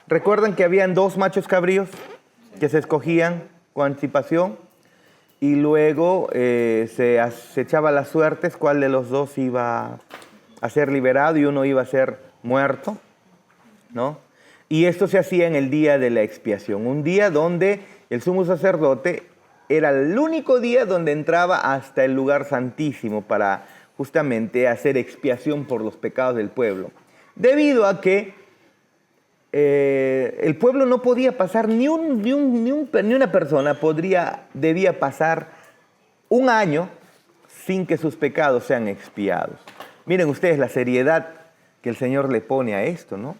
¿Recuerdan que habían dos machos cabríos que se escogían con anticipación? Y luego se echaba las suertes cuál de los dos iba a ser liberado y uno iba a ser muerto, ¿no? Y esto se hacía en el día de la expiación, un día donde el sumo sacerdote era el único día donde entraba hasta el lugar santísimo para justamente hacer expiación por los pecados del pueblo. Debido a que el pueblo no podía pasar, ni una persona debía pasar un año sin que sus pecados sean expiados. Miren ustedes la seriedad que el Señor le pone a esto, ¿no?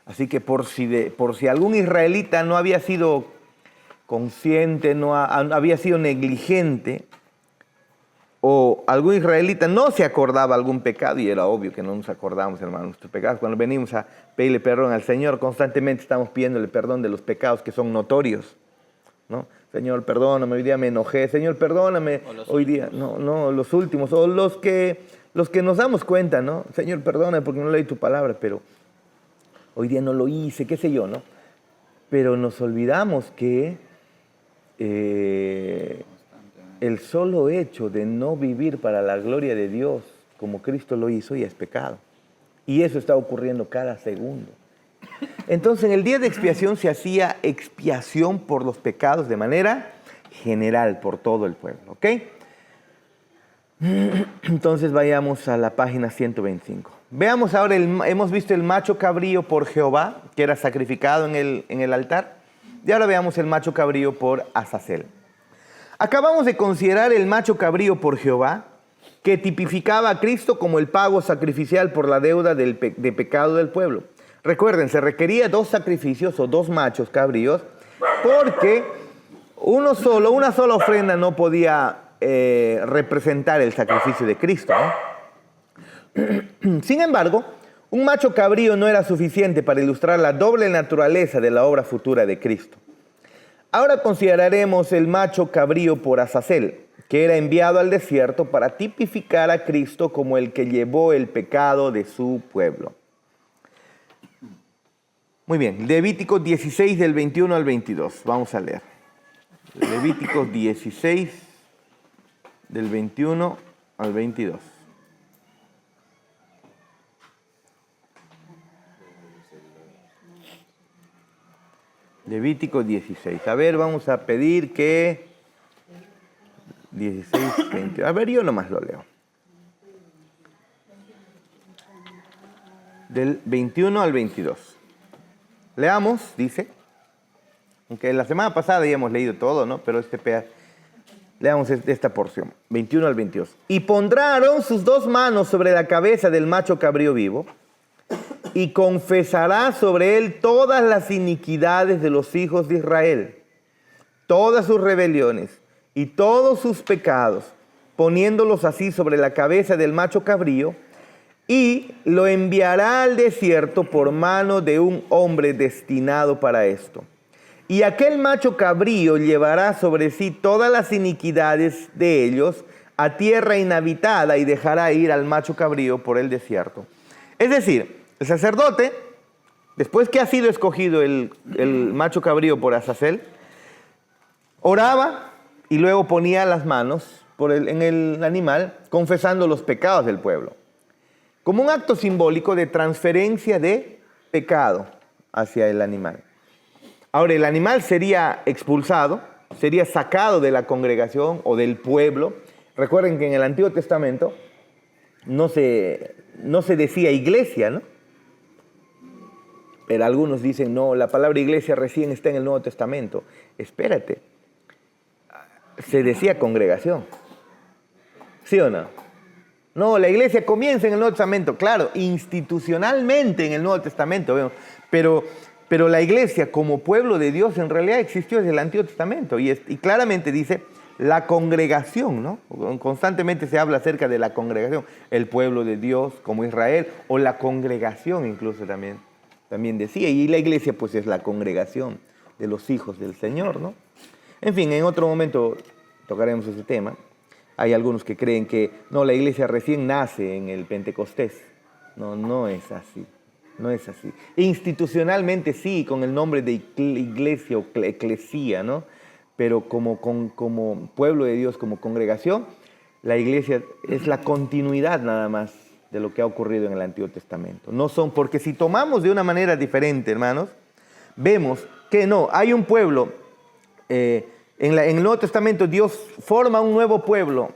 Así que por si algún israelita no había sido consciente, había sido negligente, o algún israelita no se acordaba algún pecado, y era obvio que no nos acordamos, hermanos, nuestros pecados. Cuando venimos a pedirle perdón al Señor, constantemente estamos pidiéndole perdón de los pecados que son notorios, ¿no? Señor, perdóname, hoy día me enojé. Señor, perdóname, hoy día. No, los últimos, o los que nos damos cuenta, ¿no? Señor, perdóname porque no leí tu palabra, pero hoy día no lo hice, qué sé yo, ¿no? Pero nos olvidamos que el solo hecho de no vivir para la gloria de Dios como Cristo lo hizo ya es pecado. Y eso está ocurriendo cada segundo. Entonces, en el día de expiación se hacía expiación por los pecados de manera general por todo el pueblo, ¿ok? Entonces vayamos a la página 125. Veamos ahora, hemos visto el macho cabrío por Jehová, que era sacrificado en el altar. Y ahora veamos el macho cabrío por Azazel. Acabamos de considerar el macho cabrío por Jehová, que tipificaba a Cristo como el pago sacrificial por la deuda de pecado del pueblo. Recuerden, se requería dos sacrificios o dos machos cabríos, porque una sola ofrenda no podía representar el sacrificio de Cristo, ¿no? Sin embargo, un macho cabrío no era suficiente para ilustrar la doble naturaleza de la obra futura de Cristo. Ahora consideraremos el macho cabrío por Azazel, que era enviado al desierto para tipificar a Cristo como el que llevó el pecado de su pueblo. Muy bien, Levítico 16 del 21 al 22, vamos a leer. Levítico 16 del 21 al 22. Levítico 16. A ver, vamos a pedir que 16, 20. A ver, yo nomás lo leo. Del 21 al 22. Leamos, dice. Aunque la semana pasada ya hemos leído todo, ¿no? Pero leamos esta porción. 21 al 22. Y pondrá Aarón sus dos manos sobre la cabeza del macho cabrío vivo, y confesará sobre él todas las iniquidades de los hijos de Israel, todas sus rebeliones y todos sus pecados, poniéndolos así sobre la cabeza del macho cabrío, y lo enviará al desierto por mano de un hombre destinado para esto. Y aquel macho cabrío llevará sobre sí todas las iniquidades de ellos a tierra inhabitada, y dejará ir al macho cabrío por el desierto. Es decir, el sacerdote, después que ha sido escogido el macho cabrío por Azazel, oraba y luego ponía las manos en el animal, confesando los pecados del pueblo, como un acto simbólico de transferencia de pecado hacia el animal. Ahora, el animal sería expulsado, sería sacado de la congregación o del pueblo. Recuerden que en el Antiguo Testamento no se decía iglesia, ¿no? Pero algunos dicen, no, la palabra iglesia recién está en el Nuevo Testamento. Espérate, se decía congregación, ¿sí o no? No, la iglesia comienza en el Nuevo Testamento, claro, institucionalmente en el Nuevo Testamento, pero la iglesia como pueblo de Dios en realidad existió desde el Antiguo Testamento, y claramente dice la congregación, ¿no? Constantemente se habla acerca de la congregación, el pueblo de Dios como Israel, o la congregación incluso también decía, y la iglesia pues es la congregación de los hijos del Señor, ¿no? En fin, en otro momento tocaremos ese tema. Hay algunos que creen que no, la iglesia recién nace en el Pentecostés. No es así. No es así. Institucionalmente sí, con el nombre de iglesia o eclesía, ¿no? Pero como pueblo de Dios, como congregación, la iglesia es la continuidad nada más de lo que ha ocurrido en el Antiguo Testamento. No son, porque si tomamos de una manera diferente, hermanos, vemos que no, hay un pueblo, en el Nuevo Testamento Dios forma un nuevo pueblo,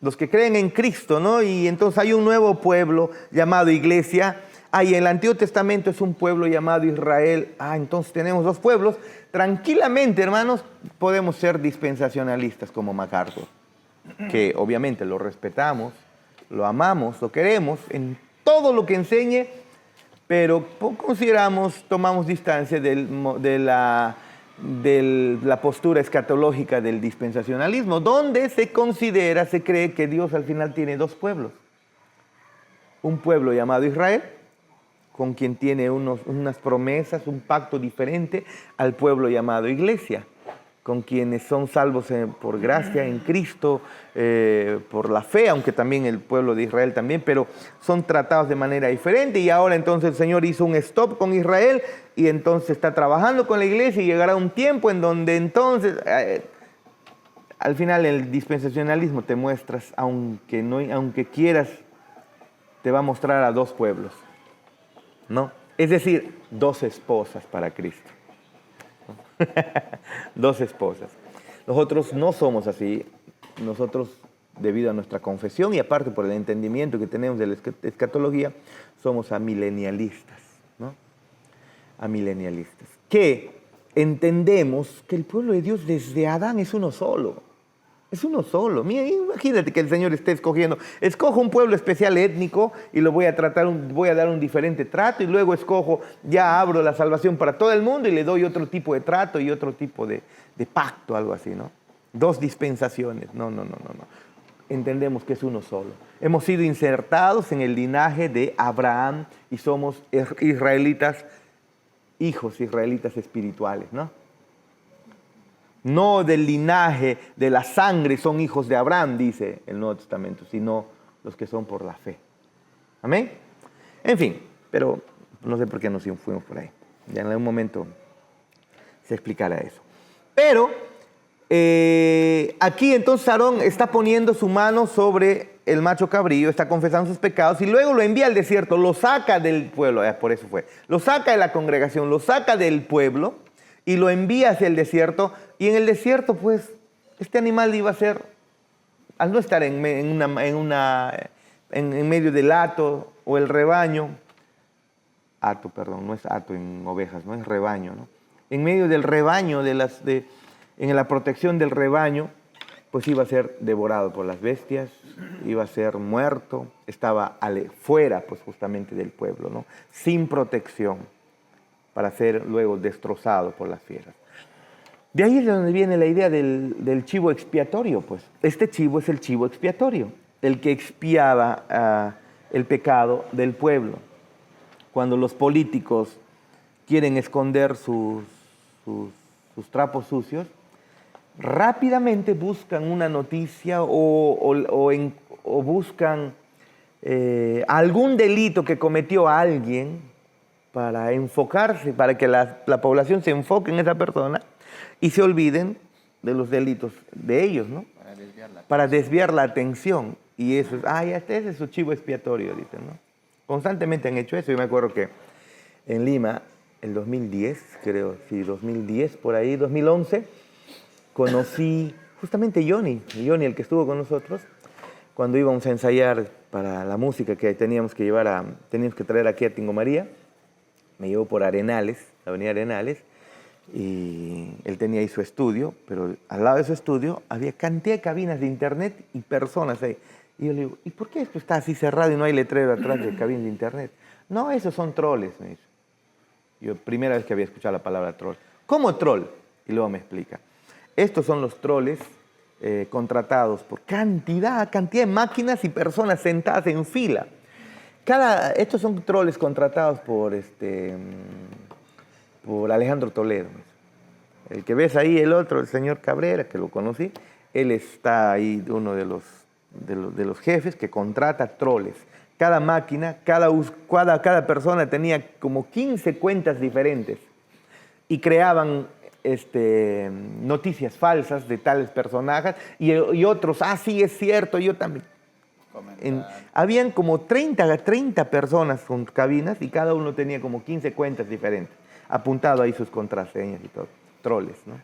los que creen en Cristo, ¿no? Y entonces hay un nuevo pueblo llamado iglesia. Y en el Antiguo Testamento es un pueblo llamado Israel. Entonces tenemos dos pueblos. Tranquilamente, hermanos, podemos ser dispensacionalistas como MacArthur, que obviamente lo respetamos, lo amamos, lo queremos en todo lo que enseñe, pero tomamos distancia de la postura escatológica del dispensacionalismo, donde se cree que Dios al final tiene dos pueblos. Un pueblo llamado Israel, con quien tiene unas promesas, un pacto diferente al pueblo llamado iglesia, con quienes son salvos por gracia en Cristo, por la fe, aunque también el pueblo de Israel también, pero son tratados de manera diferente. Y ahora entonces el Señor hizo un stop con Israel y entonces está trabajando con la iglesia, y llegará un tiempo en donde entonces, al final el dispensacionalismo te muestras, aunque quieras, te va a mostrar a dos pueblos, ¿no? Es decir, dos esposas para Cristo. Dos esposas. Nosotros no somos así. Nosotros, debido a nuestra confesión y aparte por el entendimiento que tenemos de la escatología, somos amilenialistas, ¿no? Amilenialistas. Que entendemos que el pueblo de Dios desde Adán es uno solo. Es uno solo. Mira, imagínate que el Señor esté escogiendo. Escojo un pueblo especial étnico y lo voy a dar un diferente trato, y luego abro la salvación para todo el mundo y le doy otro tipo de trato y otro tipo de pacto, algo así, ¿no? Dos dispensaciones. No. Entendemos que es uno solo. Hemos sido insertados en el linaje de Abraham y somos israelitas, hijos israelitas espirituales, ¿no? No del linaje, de la sangre son hijos de Abraham, dice el Nuevo Testamento, sino los que son por la fe. ¿Amén? En fin, pero no sé por qué nos fuimos por ahí. Ya en algún momento se explicará eso. Pero aquí entonces Aarón está poniendo su mano sobre el macho cabrío, está confesando sus pecados y luego lo envía al desierto, lo saca del pueblo, por eso fue, lo saca de la congregación, lo saca del pueblo y lo envía hacia el desierto. Y en el desierto, pues, este animal iba a ser, al no estar en medio del hato o el rebaño, no es hato en ovejas, no es rebaño, ¿no? En medio del rebaño, en la protección del rebaño, pues iba a ser devorado por las bestias, iba a ser muerto, estaba fuera, pues, justamente del pueblo, ¿no? Sin protección, para ser luego destrozado por las fieras. De ahí es de donde viene la idea del chivo expiatorio, pues. Este chivo es el chivo expiatorio, el que expiaba el pecado del pueblo. Cuando los políticos quieren esconder sus trapos sucios, rápidamente buscan una noticia o buscan algún delito que cometió alguien para enfocarse, para que la población se enfoque en esa persona y se olviden de los delitos de ellos, ¿no? Para desviar la atención. Y eso es, ese es su chivo expiatorio, dicen, ¿no? Constantemente han hecho eso. Yo me acuerdo que en Lima, el 2010, creo, sí, 2010, por ahí, 2011, conocí justamente Johnny, el que estuvo con nosotros, cuando íbamos a ensayar para la música que teníamos que traer aquí a Tingo María. Me llevó por Arenales, la avenida Arenales, y él tenía ahí su estudio, pero al lado de su estudio había cantidad de cabinas de internet y personas ahí. Y yo le digo, ¿y por qué esto está así cerrado y no hay letrero atrás de cabinas de internet? No, esos son troles, me dice. Yo, primera vez que había escuchado la palabra troll. ¿Cómo troll? Y luego me explica. Estos son los troles contratados por cantidad de máquinas y personas sentadas en fila. Estos son troles contratados por Alejandro Toledo. El que ves ahí, el otro, el señor Cabrera, que lo conocí, él está ahí, uno de los de los jefes que contrata troles. Cada máquina, cada persona tenía como 15 cuentas diferentes y creaban noticias falsas de tales personajes y otros, sí, es cierto, yo también. Habían como 30 personas con cabinas y cada uno tenía como 15 cuentas diferentes, apuntado ahí sus contraseñas y todo, troles, ¿no?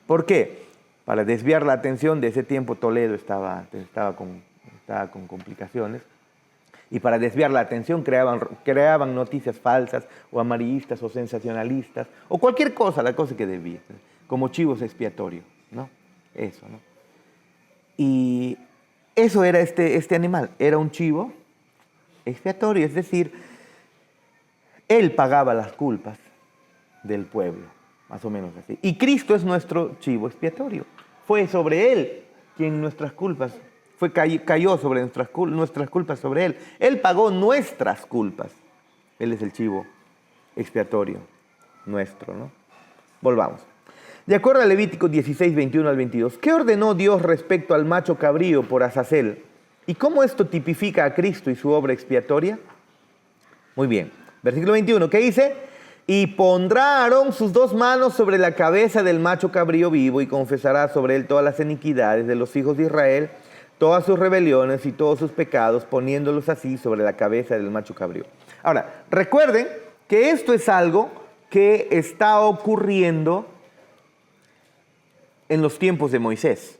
¿Por qué? Para desviar la atención. De ese tiempo Toledo estaba con complicaciones, y para desviar la atención creaban noticias falsas o amarillistas o sensacionalistas o cualquier cosa, la cosa que debía, como chivos expiatorios, ¿no? Eso, ¿no? Y eso era este animal, era un chivo expiatorio, es decir, él pagaba las culpas del pueblo, más o menos así. Y Cristo es nuestro chivo expiatorio. Fue sobre él quien nuestras culpas, cayó sobre nuestras culpas sobre él. Él pagó nuestras culpas. Él es el chivo expiatorio nuestro, ¿no? Volvamos. De acuerdo a Levítico 16, 21 al 22, ¿qué ordenó Dios respecto al macho cabrío por Azazel? ¿Y cómo esto tipifica a Cristo y su obra expiatoria? Muy bien. Versículo 21, ¿qué dice? Y pondrá Aarón sus 2 manos sobre la cabeza del macho cabrío vivo y confesará sobre él todas las iniquidades de los hijos de Israel, todas sus rebeliones y todos sus pecados, poniéndolos así sobre la cabeza del macho cabrío. Ahora, recuerden que esto es algo que está ocurriendo en los tiempos de Moisés.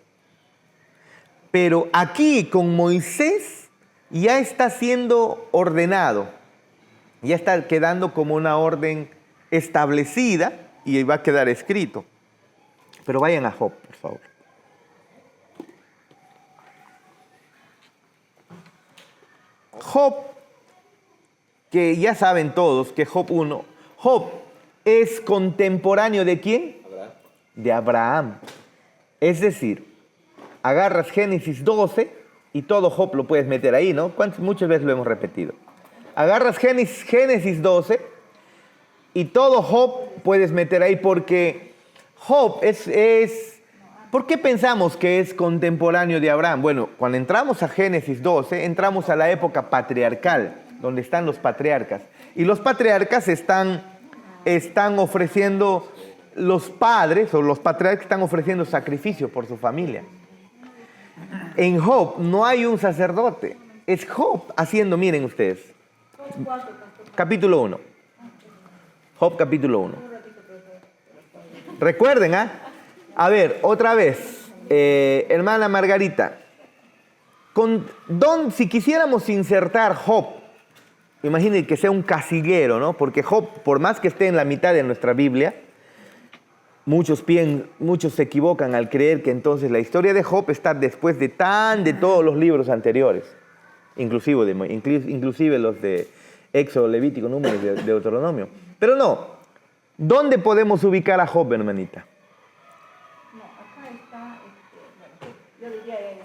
Pero aquí con Moisés ya está siendo ordenado, ya está quedando como una orden establecida y va a quedar escrito. Pero vayan a Job, por favor. Job, que ya saben todos que Job es contemporáneo ¿de quién? De Abraham. Es decir, agarras Génesis 12 y todo Job lo puedes meter ahí, ¿no? Muchas veces lo hemos repetido. Agarras Génesis 12 y todo Job puedes meter ahí porque Job ¿por qué pensamos que es contemporáneo de Abraham? Bueno, cuando entramos a Génesis 12, entramos a la época patriarcal, donde están los patriarcas. Y los patriarcas están ofreciendo, los padres o los patriarcas están ofreciendo sacrificio por su familia. En Job no hay un sacerdote, es Job haciendo, miren ustedes, capítulo 1. Job capítulo 1. Recuerden, a ver, otra vez, hermana Margarita, si quisiéramos insertar Job, imaginen que sea un casillero, ¿no? Porque Job, por más que esté en la mitad de nuestra Biblia, muchos se equivocan al creer que entonces la historia de Job está después de todos los libros anteriores, inclusive los de Éxodo, Levítico, Números, de Deuteronomio. Pero no, ¿dónde podemos ubicar a Job, hermanita? No, acá está, yo diría en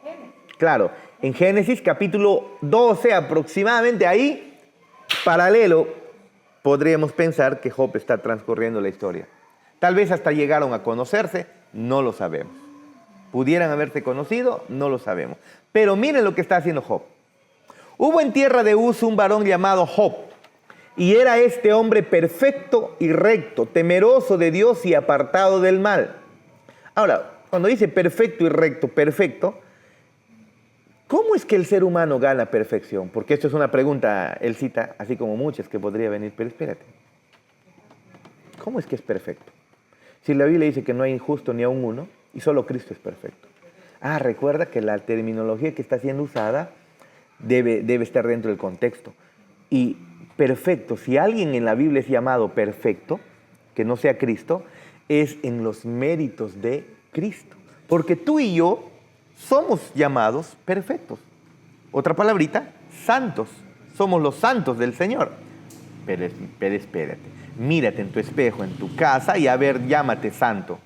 Génesis. Claro, en Génesis capítulo 12 aproximadamente, ahí, paralelo, podríamos pensar que Job está transcurriendo la historia. Tal vez hasta llegaron a conocerse, no lo sabemos. ¿Pudieran haberse conocido? No lo sabemos. Pero miren lo que está haciendo Job. Hubo en tierra de Uz un varón llamado Job, y era este hombre perfecto y recto, temeroso de Dios y apartado del mal. Ahora, cuando dice perfecto y recto, perfecto, ¿cómo es que el ser humano gana perfección? Porque esto es una pregunta, él cita, así como muchas que podría venir, pero espérate. ¿Cómo es que es perfecto? Si la Biblia dice que no hay injusto ni aun uno, y solo Cristo es perfecto. Recuerda que la terminología que está siendo usada debe estar dentro del contexto. Y perfecto, si alguien en la Biblia es llamado perfecto, que no sea Cristo, es en los méritos de Cristo. Porque tú y yo somos llamados perfectos. Otra palabrita, santos. Somos los santos del Señor. Pero espérate, mírate en tu espejo, en tu casa y a ver, llámate santo.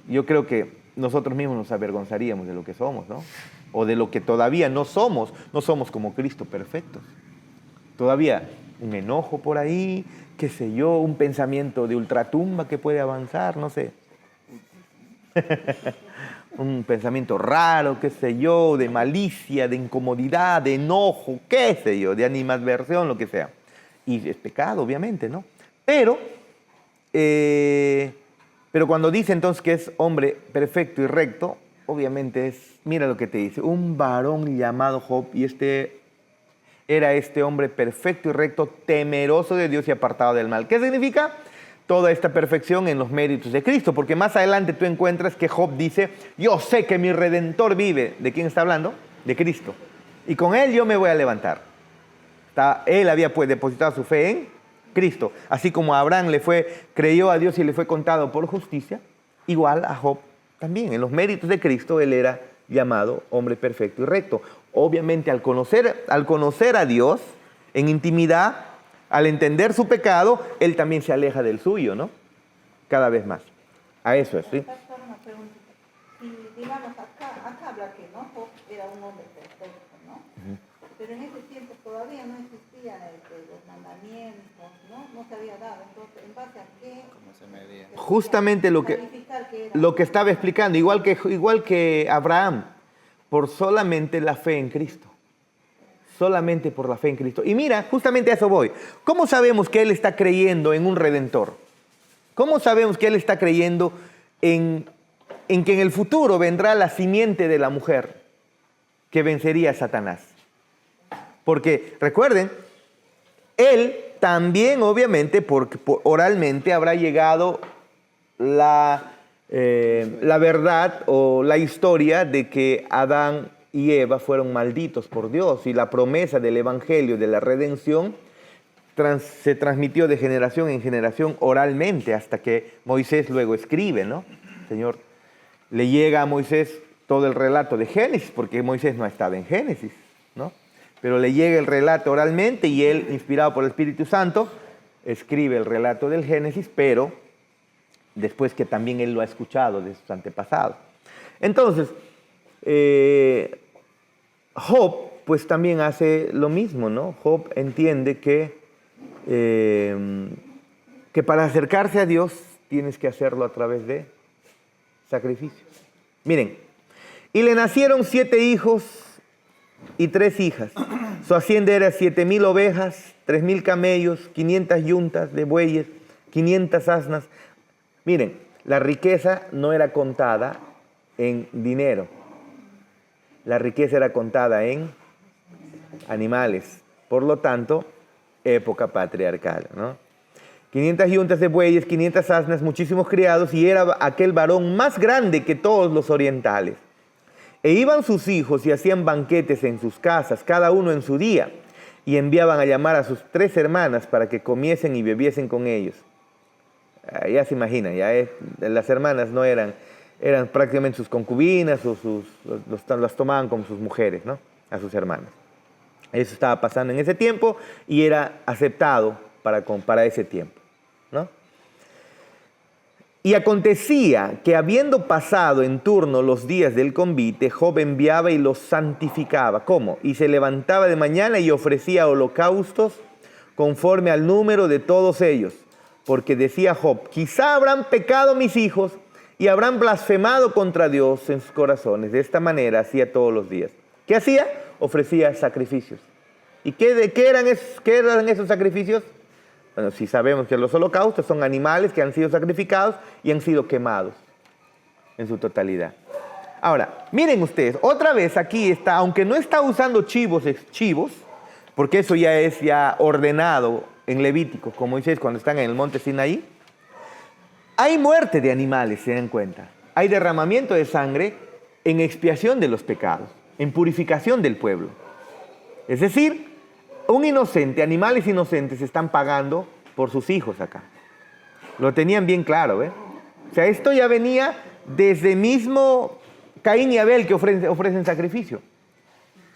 Yo creo que nosotros mismos nos avergonzaríamos de lo que somos, ¿no? O de lo que todavía no somos como Cristo perfectos. Todavía un enojo por ahí, qué sé yo, un pensamiento de ultratumba que puede avanzar, no sé. un pensamiento raro, qué sé yo, de malicia, de incomodidad, de enojo, qué sé yo, de animadversión, lo que sea. Y es pecado, obviamente, ¿no? Pero cuando dice entonces que es hombre perfecto y recto, obviamente es, mira lo que te dice, un varón llamado Job, y era este hombre perfecto y recto, temeroso de Dios y apartado del mal. ¿Qué significa? Toda esta perfección en los méritos de Cristo, porque más adelante tú encuentras que Job dice, yo sé que mi Redentor vive. ¿De quién está hablando? De Cristo. Y con él yo me voy a levantar. Él había pues depositado su fe en Cristo. Así como Abraham creyó a Dios y le fue contado por justicia, igual a Job también. En los méritos de Cristo él era llamado hombre perfecto y recto. Obviamente al conocer a Dios en intimidad, al entender su pecado, él también se aleja del suyo, ¿no? Cada vez más. A eso es, ¿sí? Pastor, una preguntita. Si, digamos, acá habla que no Job era un hombre perfecto, ¿no? Pero en ese tiempo todavía no existían los mandamientos, ¿no? No se había dado. Entonces, ¿en base a qué? ¿Cómo se medía? Justamente lo que estaba explicando, igual que Abraham, por solamente la fe en Cristo. Solamente por la fe en Cristo. Y mira, justamente a eso voy. ¿Cómo sabemos que él está creyendo en un Redentor? ¿Cómo sabemos que él está creyendo en que en el futuro vendrá la simiente de la mujer que vencería a Satanás? Porque, recuerden, él también, obviamente, porque oralmente habrá llegado la verdad o la historia de que Adán y Eva fueron malditos por Dios, y la promesa del evangelio de la redención se transmitió de generación en generación oralmente hasta que Moisés luego escribe, ¿no? Señor, le llega a Moisés todo el relato de Génesis, porque Moisés no estaba en Génesis, ¿no? Pero le llega el relato oralmente y él, inspirado por el Espíritu Santo, escribe el relato del Génesis, pero después que también él lo ha escuchado de sus antepasados. Entonces, Job pues también hace lo mismo, ¿no? Job entiende que para acercarse a Dios tienes que hacerlo a través de sacrificios. Miren, y le nacieron 7 hijos y 3 hijas. Su hacienda era 7,000 ovejas, 3,000 camellos, 500 yuntas de bueyes, 500 asnas. Miren, la riqueza no era contada en dinero. La riqueza era contada en animales. Por lo tanto, época patriarcal, ¿no? 500 yuntas de bueyes, 500 asnas, muchísimos criados, y era aquel varón más grande que todos los orientales. E iban sus hijos y hacían banquetes en sus casas, cada uno en su día, y enviaban a llamar a sus 3 hermanas para que comiesen y bebiesen con ellos. Ya se imagina, las hermanas no eran prácticamente sus concubinas, las tomaban como sus mujeres, ¿no? A sus hermanas. Eso estaba pasando en ese tiempo y era aceptado para ese tiempo, ¿no? Y acontecía que, habiendo pasado en turno los días del convite, Job enviaba y los santificaba. ¿Cómo? Y se levantaba de mañana y ofrecía holocaustos conforme al número de todos ellos. Porque decía Job, quizá habrán pecado mis hijos y habrán blasfemado contra Dios en sus corazones. De esta manera hacía todos los días. ¿Qué hacía? Ofrecía sacrificios. ¿Y qué eran esos sacrificios? Bueno, si sabemos que los holocaustos son animales que han sido sacrificados y han sido quemados en su totalidad. Ahora, miren ustedes, otra vez aquí está, aunque no está usando chivos, porque eso ya es ordenado en Levítico, como Moisés cuando están en el monte Sinaí, hay muerte de animales, se dan cuenta. Hay derramamiento de sangre en expiación de los pecados, en purificación del pueblo. Es decir, un inocente, animales inocentes están pagando por sus hijos acá. Lo tenían bien claro, ¿eh? O sea, esto ya venía desde mismo Caín y Abel que ofrecen sacrificio.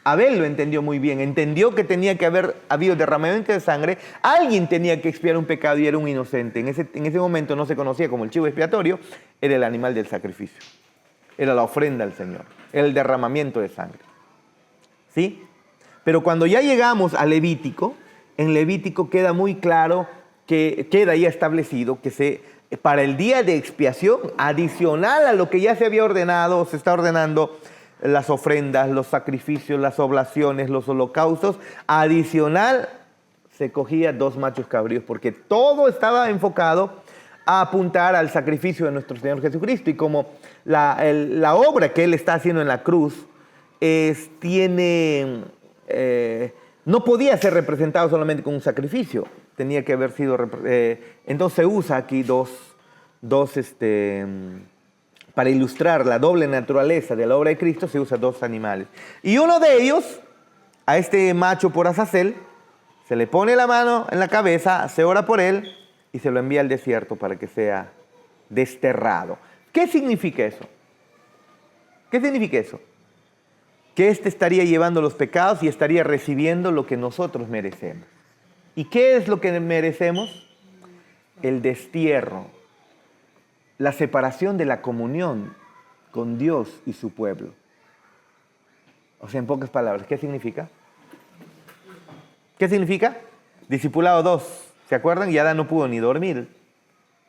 Abel lo entendió muy bien, entendió que tenía que haber habido derramamiento de sangre, alguien tenía que expiar un pecado y era un inocente. En ese momento no se conocía como el chivo expiatorio, era el animal del sacrificio, era la ofrenda al Señor, era el derramamiento de sangre. ¿Sí? Pero cuando ya llegamos a Levítico, en Levítico queda muy claro, que queda ya establecido que para el día de expiación, adicional a lo que ya se había ordenado, se está ordenando las ofrendas, los sacrificios, las oblaciones, los holocaustos, adicional se cogía 2 machos cabríos, porque todo estaba enfocado a apuntar al sacrificio de nuestro Señor Jesucristo. Y como la obra que Él está haciendo en la cruz no podía ser representado solamente con un sacrificio, tenía que haber sido... entonces se usa aquí para ilustrar la doble naturaleza de la obra de Cristo, se usa 2 animales. Y uno de ellos, a este macho por Azazel, se le pone la mano en la cabeza, se ora por él y se lo envía al desierto para que sea desterrado. ¿Qué significa eso? ¿Qué significa eso? Que éste estaría llevando los pecados y estaría recibiendo lo que nosotros merecemos. ¿Y qué es lo que merecemos? El destierro, la separación de la comunión con Dios y su pueblo. O sea, en pocas palabras, ¿qué significa? ¿Qué significa? Discipulado 2. ¿Se acuerdan? Y Adán no pudo ni dormir.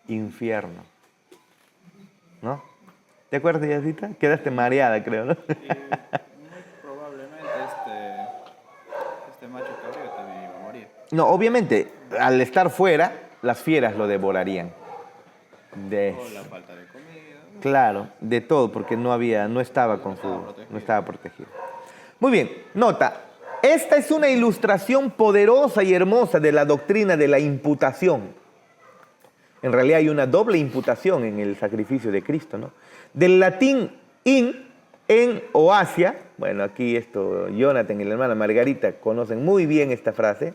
Infierno. ¿No? ¿Te acuerdas, Yacita? Quedaste mareada, creo, ¿no? Y muy probablemente este macho cabrío también iba a morir. No, obviamente, al estar fuera, las fieras lo devorarían. Por la falta de comida. Claro, de todo, porque no estaba protegido. Muy bien, nota, esta es una ilustración poderosa y hermosa de la doctrina de la imputación. En realidad hay una doble imputación en el sacrificio de Cristo, ¿no? Del latín in, en o hacia, bueno, aquí Jonathan y la hermana Margarita conocen muy bien esta frase,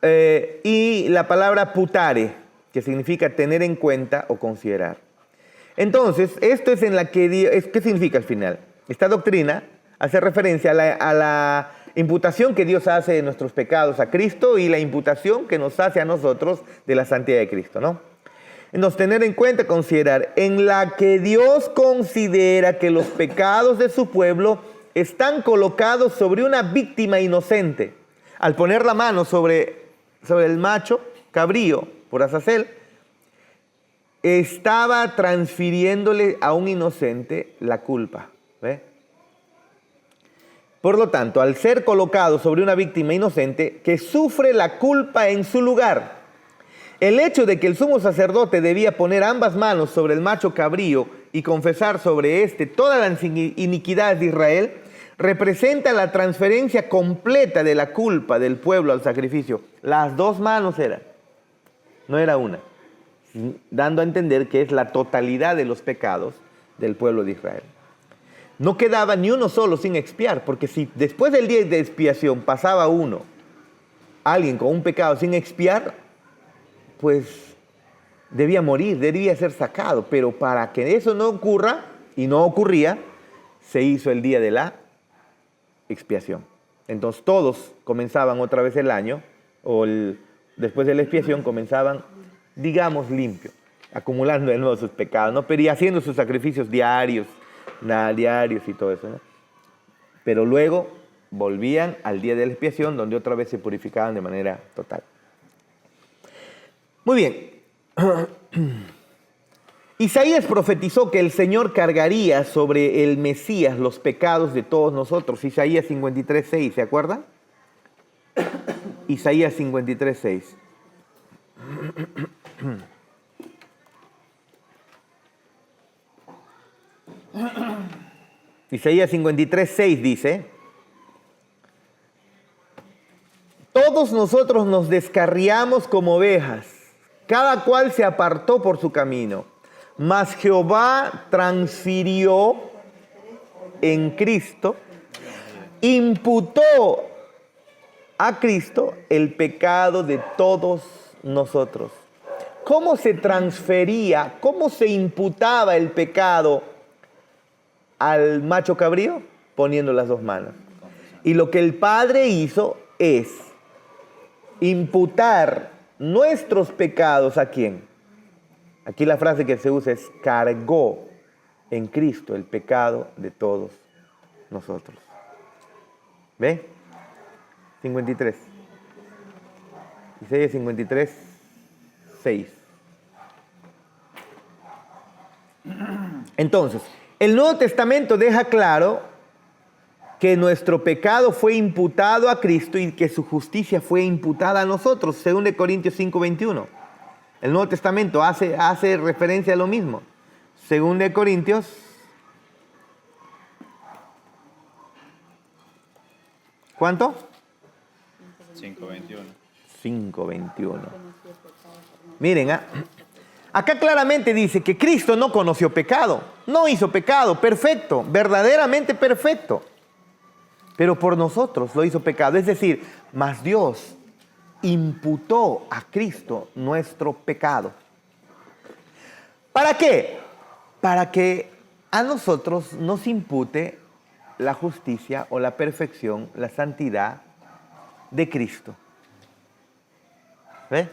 y la palabra putare, que significa tener en cuenta o considerar. Entonces, esto es en la que... ¿Qué significa al final? Esta doctrina hace referencia a la imputación que Dios hace de nuestros pecados a Cristo y la imputación que nos hace a nosotros de la santidad de Cristo, ¿no? Entonces, tener en cuenta, considerar, en la que Dios considera que los pecados de su pueblo están colocados sobre una víctima inocente. Al poner la mano sobre el macho cabrío, por Azazel, estaba transfiriéndole a un inocente la culpa. ¿Ve? Por lo tanto, al ser colocado sobre una víctima inocente que sufre la culpa en su lugar, el hecho de que el sumo sacerdote debía poner ambas manos sobre el macho cabrío y confesar sobre éste todas las iniquidades de Israel, representa la transferencia completa de la culpa del pueblo al sacrificio. Las 2 manos eran, no era una, dando a entender que es la totalidad de los pecados del pueblo de Israel. No quedaba ni uno solo sin expiar, porque si después del día de expiación pasaba alguien con un pecado sin expiar, pues debía morir, debía ser sacado. Pero para que eso no ocurra, y no ocurría, se hizo el día de la expiación. Entonces todos comenzaban otra vez el año, después de la expiación comenzaban, digamos, limpio, acumulando de nuevo sus pecados, ¿no? Pero y haciendo sus sacrificios diarios y todo eso, ¿no? Pero luego volvían al día de la expiación, donde otra vez se purificaban de manera total. Muy bien. Isaías profetizó que el Señor cargaría sobre el Mesías los pecados de todos nosotros. Isaías 53:6, ¿se acuerdan? Isaías 53:6. Isaías 53:6 dice: todos nosotros nos descarriamos como ovejas, cada cual se apartó por su camino, mas Jehová transfirió en Cristo, imputó a Cristo el pecado de todos nosotros. ¿Cómo se transfería, cómo se imputaba el pecado al macho cabrío? Poniendo las 2 manos. Y lo que el Padre hizo es imputar nuestros pecados ¿a quién? Aquí la frase que se usa es: cargó en Cristo el pecado de todos nosotros. ¿Ve? 53. Isaías 53:6. Entonces, el Nuevo Testamento deja claro que nuestro pecado fue imputado a Cristo y que su justicia fue imputada a nosotros, según de Corintios 5:21. El Nuevo Testamento hace referencia a lo mismo. Según de Corintios, ¿cuánto? 5:21. 5:21. Miren, acá claramente dice que Cristo no conoció pecado, no hizo pecado, perfecto, verdaderamente perfecto. Pero por nosotros lo hizo pecado. Es decir, mas Dios imputó a Cristo nuestro pecado. ¿Para qué? Para que a nosotros nos impute la justicia o la perfección, la santidad de Cristo. ¿Ves?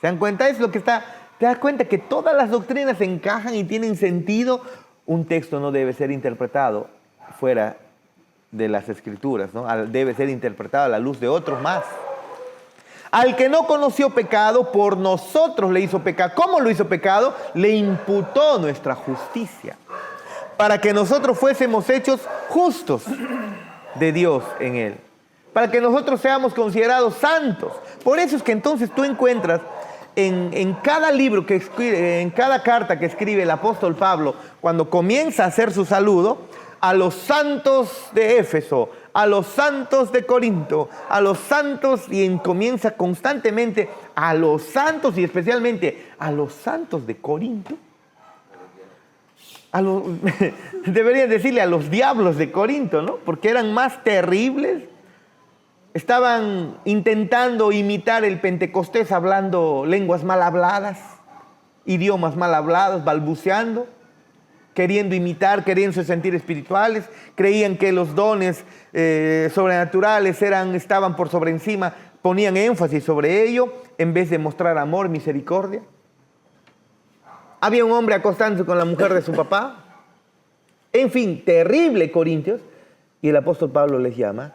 ¿Se dan cuenta? Es lo que está. ¿Te das cuenta que todas las doctrinas encajan y tienen sentido? Un texto no debe ser interpretado fuera de las Escrituras, ¿no? Debe ser interpretado a la luz de otros más. Al que no conoció pecado, por nosotros le hizo pecado. ¿Cómo lo hizo pecado? Le imputó nuestra justicia, para que nosotros fuésemos hechos justos de Dios en Él, para que nosotros seamos considerados santos. Por eso es que entonces tú encuentras en cada libro que escribe, en cada carta que escribe el apóstol Pablo, cuando comienza a hacer su saludo, a los santos de Éfeso, a los santos de Corinto, a los santos, y comienza constantemente a los santos y especialmente a los santos de Corinto. Deberían decirle a los diablos de Corinto, ¿no? Porque eran más terribles. Estaban intentando imitar el Pentecostés hablando lenguas mal habladas, idiomas mal hablados, balbuceando, queriendo imitar, queriendo sentir espirituales. Creían que los dones sobrenaturales estaban por sobre encima, ponían énfasis sobre ello en vez de mostrar amor, misericordia. Había un hombre acostándose con la mujer de su papá. En fin, terrible, Corintios. Y el apóstol Pablo les llama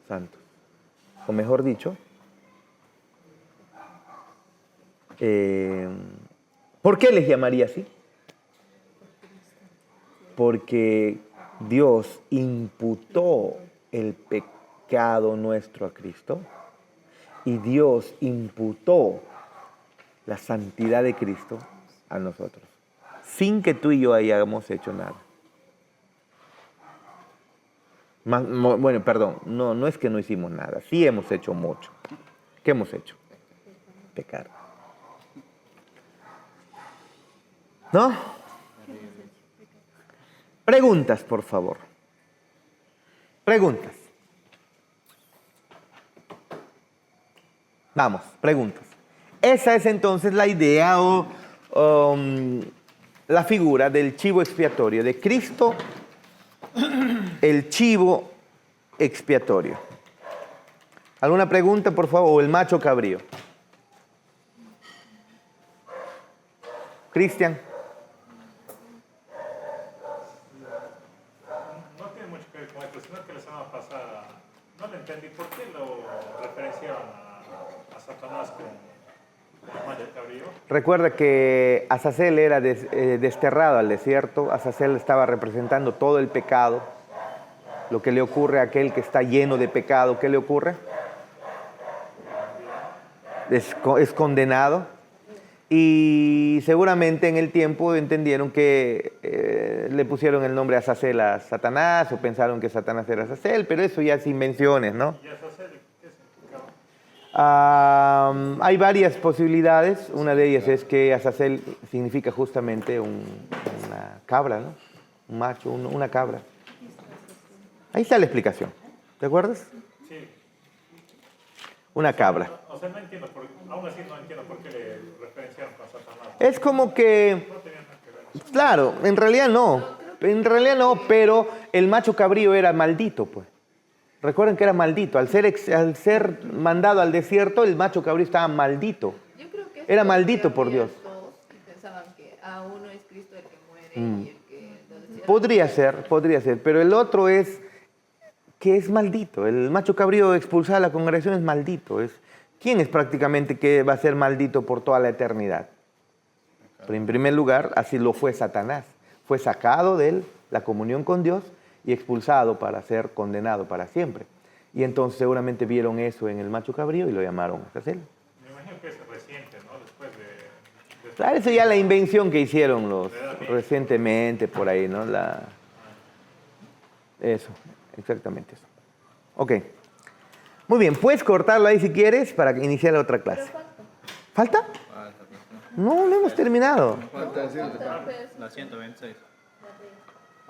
santos. O mejor dicho, ¿por qué les llamaría así? Porque Dios imputó el pecado nuestro a Cristo y Dios imputó la santidad de Cristo a nosotros, sin que tú y yo hayamos hecho nada. Bueno, perdón, no es que no hicimos nada, sí hemos hecho mucho. ¿Qué hemos hecho? Pecar. ¿No? Preguntas, por favor. Preguntas. Vamos, preguntas. Esa es entonces la idea o la figura del chivo expiatorio, de Cristo, el chivo expiatorio. ¿Alguna pregunta, por favor? O el macho cabrío. Cristian. No tiene mucho que ver con esto, sino que la semana pasada no le entendí por qué lo referenciaban a Satanás con el macho cabrío. Recuerda que Azazel era desterrado al desierto. Azazel estaba representando todo el pecado. Lo que le ocurre a aquel que está lleno de pecado, ¿qué le ocurre? Es condenado. Y seguramente en el tiempo entendieron que le pusieron el nombre Azazel a Satanás, o pensaron que Satanás era Azazel, pero eso ya es invenciones, ¿no? ¿Y Azazel qué significaba? Hay varias posibilidades. Una de ellas es que Azazel significa justamente una cabra, ¿no? Un macho, una cabra. Ahí está la explicación. ¿Te acuerdas? Sí. Una cabra. O sea, no entiendo, aún así no entiendo por qué le referenciaron con Satanás. Es como que, No tenía nada que ver. claro, en realidad no, pero el macho cabrío era maldito, pues. Recuerden que era maldito. Al ser mandado al desierto, el macho cabrío estaba maldito. Yo creo que Era maldito por Dios. Todos y pensaban que a uno es Cristo el que muere y el que lo desierta. Podría ser, pero el otro es que es maldito. El macho cabrío expulsado de la congregación es maldito. ¿Quién es prácticamente que va a ser maldito por toda la eternidad? Pero en primer lugar, así lo fue Satanás. Fue sacado de la comunión con Dios y expulsado para ser condenado para siempre. Y entonces seguramente vieron eso en el macho cabrío y lo llamaron a hacerlo. Me imagino que es reciente, ¿no? Después de Claro, eso ya la invención que hicieron los recientemente por ahí, ¿no? Eso, exactamente eso. Ok. Muy bien, puedes cortarlo ahí si quieres para iniciar la otra clase. ¿Falta? No, lo hemos terminado. La 126.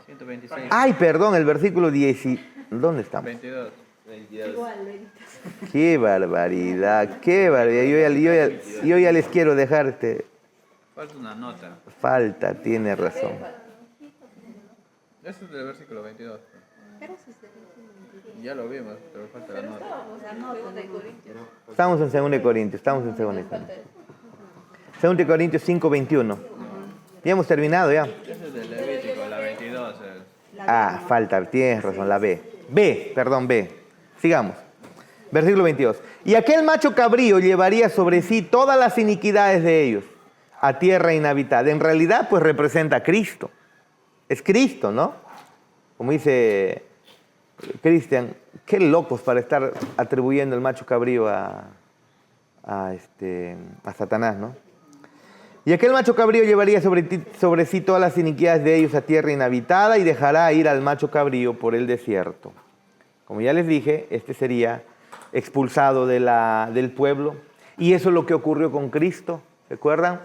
126. Ay, perdón, el versículo 10. ¿Dónde estamos? 22. Qué barbaridad, qué barbaridad. Yo ya les quiero dejar Falta una nota. falta, tiene razón. Este es del versículo 22. Ya lo vimos, pero falta la nota. Segunda de Corintios. Estamos en 2 Corintios, estamos en 2 Corintios. 2 Corintios 5, 21. Ya hemos terminado ya. Este es del Levítico, la 22. Ah, falta, tienes razón, la B. B. Sigamos. Versículo 22. Y aquel macho cabrío llevaría sobre sí todas las iniquidades de ellos a tierra inhabitada. En realidad, pues representa a Cristo. Es Cristo, ¿no? Como dice Cristian, qué locos para estar atribuyendo el macho cabrío a Satanás, ¿no? Y aquel macho cabrío llevaría sobre sí todas las iniquidades de ellos a tierra inhabitada y dejará ir al macho cabrío por el desierto. Como ya les dije, este sería expulsado del pueblo. Y eso es lo que ocurrió con Cristo, ¿recuerdan?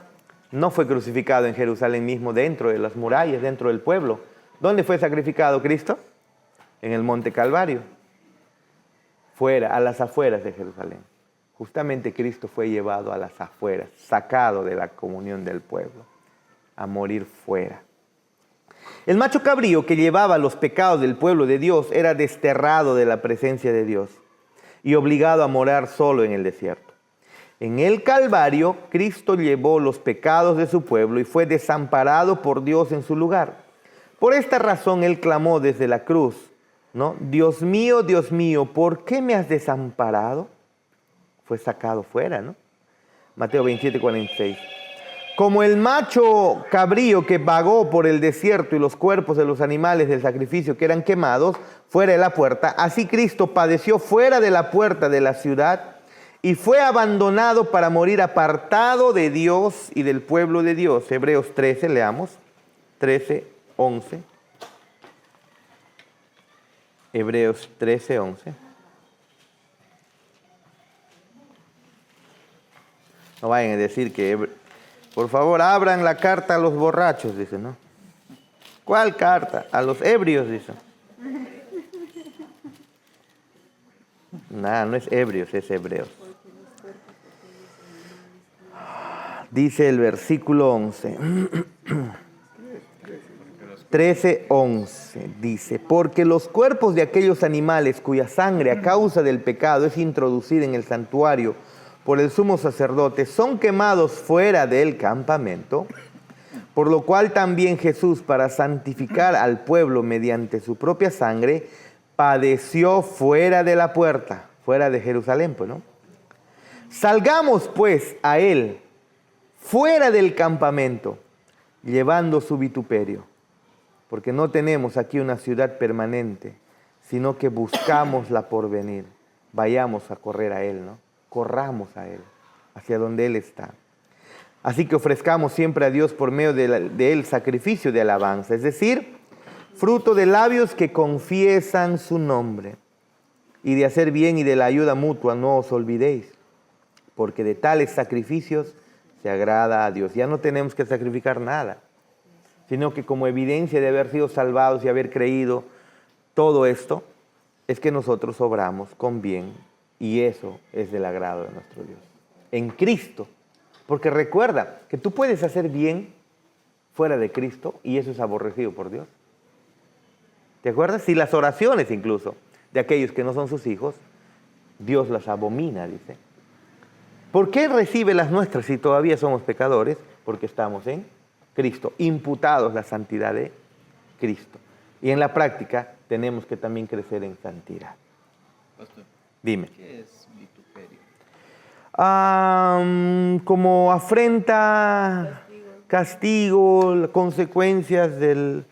No fue crucificado en Jerusalén mismo, dentro de las murallas, dentro del pueblo. ¿Dónde fue sacrificado Cristo? En el monte Calvario, fuera, a las afueras de Jerusalén. Justamente Cristo fue llevado a las afueras, sacado de la comunión del pueblo, a morir fuera. El macho cabrío que llevaba los pecados del pueblo de Dios era desterrado de la presencia de Dios y obligado a morar solo en el desierto. En el Calvario, Cristo llevó los pecados de su pueblo y fue desamparado por Dios en su lugar. Por esta razón Él clamó desde la cruz, ¿no? Dios mío, ¿por qué me has desamparado? Fue sacado fuera, ¿no? Mateo 27, 46. Como el macho cabrío que vagó por el desierto y los cuerpos de los animales del sacrificio que eran quemados fuera de la puerta, así Cristo padeció fuera de la puerta de la ciudad y fue abandonado para morir apartado de Dios y del pueblo de Dios. Hebreos 13, leamos. 13, 11. Hebreos 13, 11. No vayan a decir que, por favor, abran la carta a los borrachos, dicen, ¿no? ¿Cuál carta? A los ebrios, dicen. Nada, no es ebrios, es hebreos. Dice el versículo 11. 13, 11 dice, porque los cuerpos de aquellos animales cuya sangre a causa del pecado es introducida en el santuario por el sumo sacerdote son quemados fuera del campamento, por lo cual también Jesús, para santificar al pueblo mediante su propia sangre, padeció fuera de la puerta, fuera de Jerusalén, pues, ¿no? Salgamos pues a él, fuera del campamento, llevando su vituperio. Porque no tenemos aquí una ciudad permanente, sino que buscamos la porvenir. Vayamos a correr a Él, ¿no? Corramos a Él, hacia donde Él está. Así que ofrezcamos siempre a Dios por medio de Él sacrificio de alabanza, es decir, fruto de labios que confiesan su nombre. Y de hacer bien y de la ayuda mutua no os olvidéis, porque de tales sacrificios se agrada a Dios. Ya no tenemos que sacrificar nada, sino que como evidencia de haber sido salvados y haber creído todo esto, es que nosotros obramos con bien y eso es del agrado de nuestro Dios. En Cristo, porque recuerda que tú puedes hacer bien fuera de Cristo y eso es aborrecido por Dios. ¿Te acuerdas? Si las oraciones incluso de aquellos que no son sus hijos, Dios las abomina, dice. ¿Por qué recibe las nuestras si todavía somos pecadores? Porque estamos en Cristo, imputados la santidad de Cristo. Y en la práctica tenemos que también crecer en santidad. Pastor, Dime. ¿qué es vituperio? Como afrenta, castigo, consecuencias de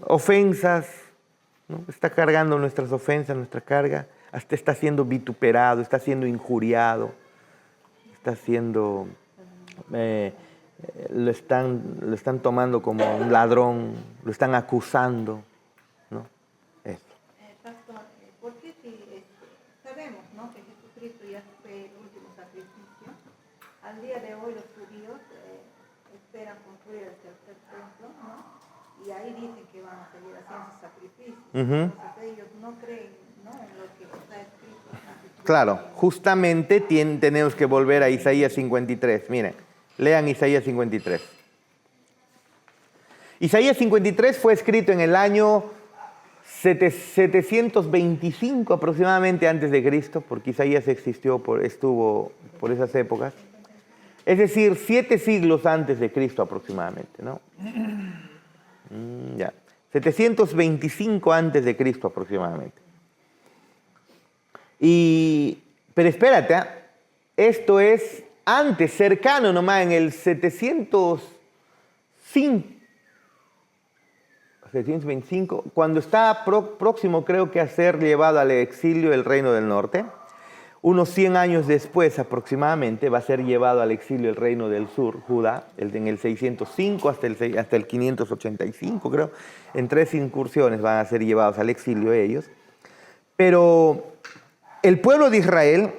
ofensas, ¿no? Está cargando nuestras ofensas, nuestra carga, hasta está siendo vituperado, está siendo injuriado, está siendo, lo están tomando como un ladrón, lo están acusando, ¿no? Eso. Pastor, ¿por qué si sabemos, ¿no?, que Jesucristo ya fue el último sacrificio? Al día de hoy los judíos esperan construir el tercer templo, ¿no? Y ahí dicen que van a seguir haciendo sacrificios. Entonces ellos no creen, ¿no?, en lo que está escrito. Claro, justamente tenemos que volver a Isaías 53. Miren, lean Isaías 53. Isaías 53 fue escrito en el año 725 aproximadamente antes de Cristo, porque Isaías estuvo por esas épocas. Es decir, 7 siglos antes de Cristo aproximadamente, ¿no? Ya. 725 antes de Cristo aproximadamente. Pero espérate, esto es antes, cercano nomás, en el 725, cuando está próximo, creo que a ser llevado al exilio el Reino del Norte. Unos 100 años después aproximadamente va a ser llevado al exilio el Reino del Sur, Judá, en el 605 hasta el 585, creo. En 3 incursiones van a ser llevados al exilio ellos. Pero el pueblo de Israel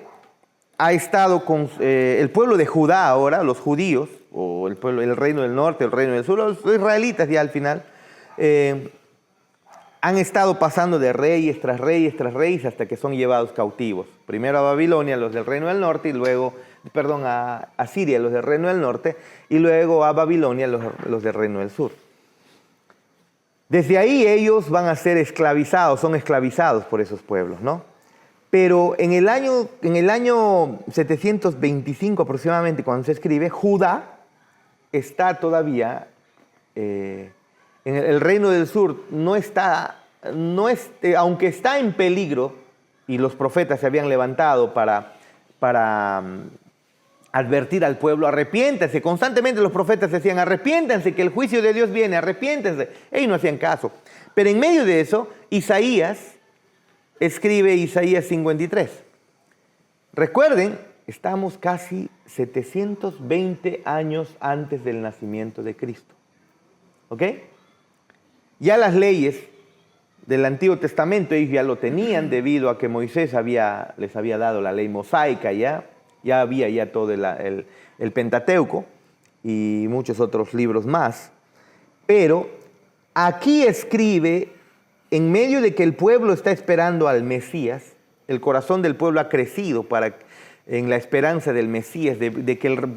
ha estado con el pueblo de Judá ahora, los judíos, o el Reino del Norte, el Reino del Sur, los israelitas ya al final, han estado pasando de reyes tras reyes tras reyes hasta que son llevados cautivos. Primero a Babilonia, los del Reino del Norte, y luego, a Siria, los del Reino del Norte, y luego a Babilonia, los del Reino del Sur. Desde ahí ellos van a ser esclavizados, son esclavizados por esos pueblos, ¿no? Pero en el año 725 aproximadamente, cuando se escribe, Judá está todavía... en el Reino del Sur aunque está en peligro, y los profetas se habían levantado para advertir al pueblo, arrepiéntanse. Constantemente los profetas decían, arrepiéntanse, que el juicio de Dios viene, arrepiéntanse. Ellos no hacían caso. Pero en medio de eso, Isaías escribe Isaías 53. Recuerden, estamos casi 720 años antes del nacimiento de Cristo. ¿Ok? Ya las leyes del Antiguo Testamento ellos ya lo tenían debido a que Moisés les había dado la ley mosaica, ya había todo el Pentateuco y muchos otros libros más. Pero aquí escribe, en medio de que el pueblo está esperando al Mesías, el corazón del pueblo ha crecido en la esperanza del Mesías, de que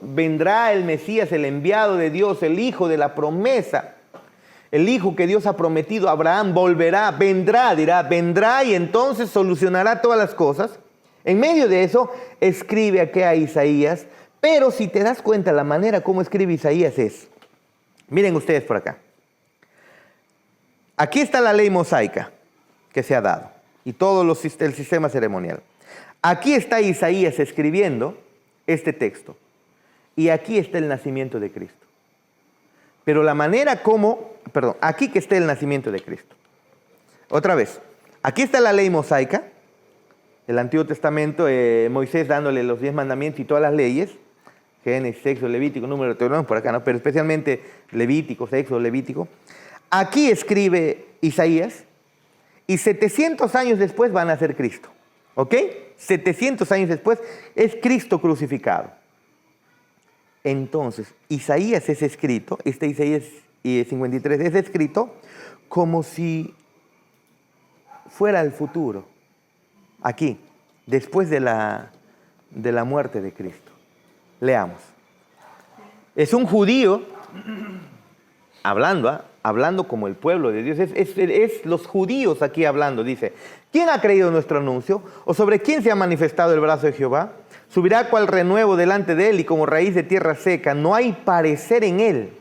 vendrá el Mesías, el enviado de Dios, el hijo de la promesa. El hijo que Dios ha prometido a Abraham vendrá y entonces solucionará todas las cosas. En medio de eso, escribe aquí a Isaías, pero si te das cuenta, la manera como escribe Isaías es, miren ustedes por acá. Aquí está la ley mosaica que se ha dado y todo el sistema ceremonial. Aquí está Isaías escribiendo este texto y aquí está el nacimiento de Cristo. Pero la manera aquí que está el nacimiento de Cristo. Otra vez, aquí está la ley mosaica, el Antiguo Testamento, Moisés dándole los 10 mandamientos y todas las leyes, Génesis, Éxodo, Levítico, Número, Deuteronomio, por acá, ¿no? Pero especialmente Levítico, Éxodo, Levítico. Aquí escribe Isaías y 700 años después van a ser Cristo. ¿Ok? 700 años después es Cristo crucificado. Entonces, Isaías es escrito, Isaías 53 es escrito como si fuera el futuro, aquí, después de la muerte de Cristo. Leamos. Es un judío hablando como el pueblo de Dios. Es los judíos aquí hablando. Dice, ¿quién ha creído nuestro anuncio? ¿O sobre quién se ha manifestado el brazo de Jehová? Subirá cual renuevo delante de él y como raíz de tierra seca. No hay parecer en él.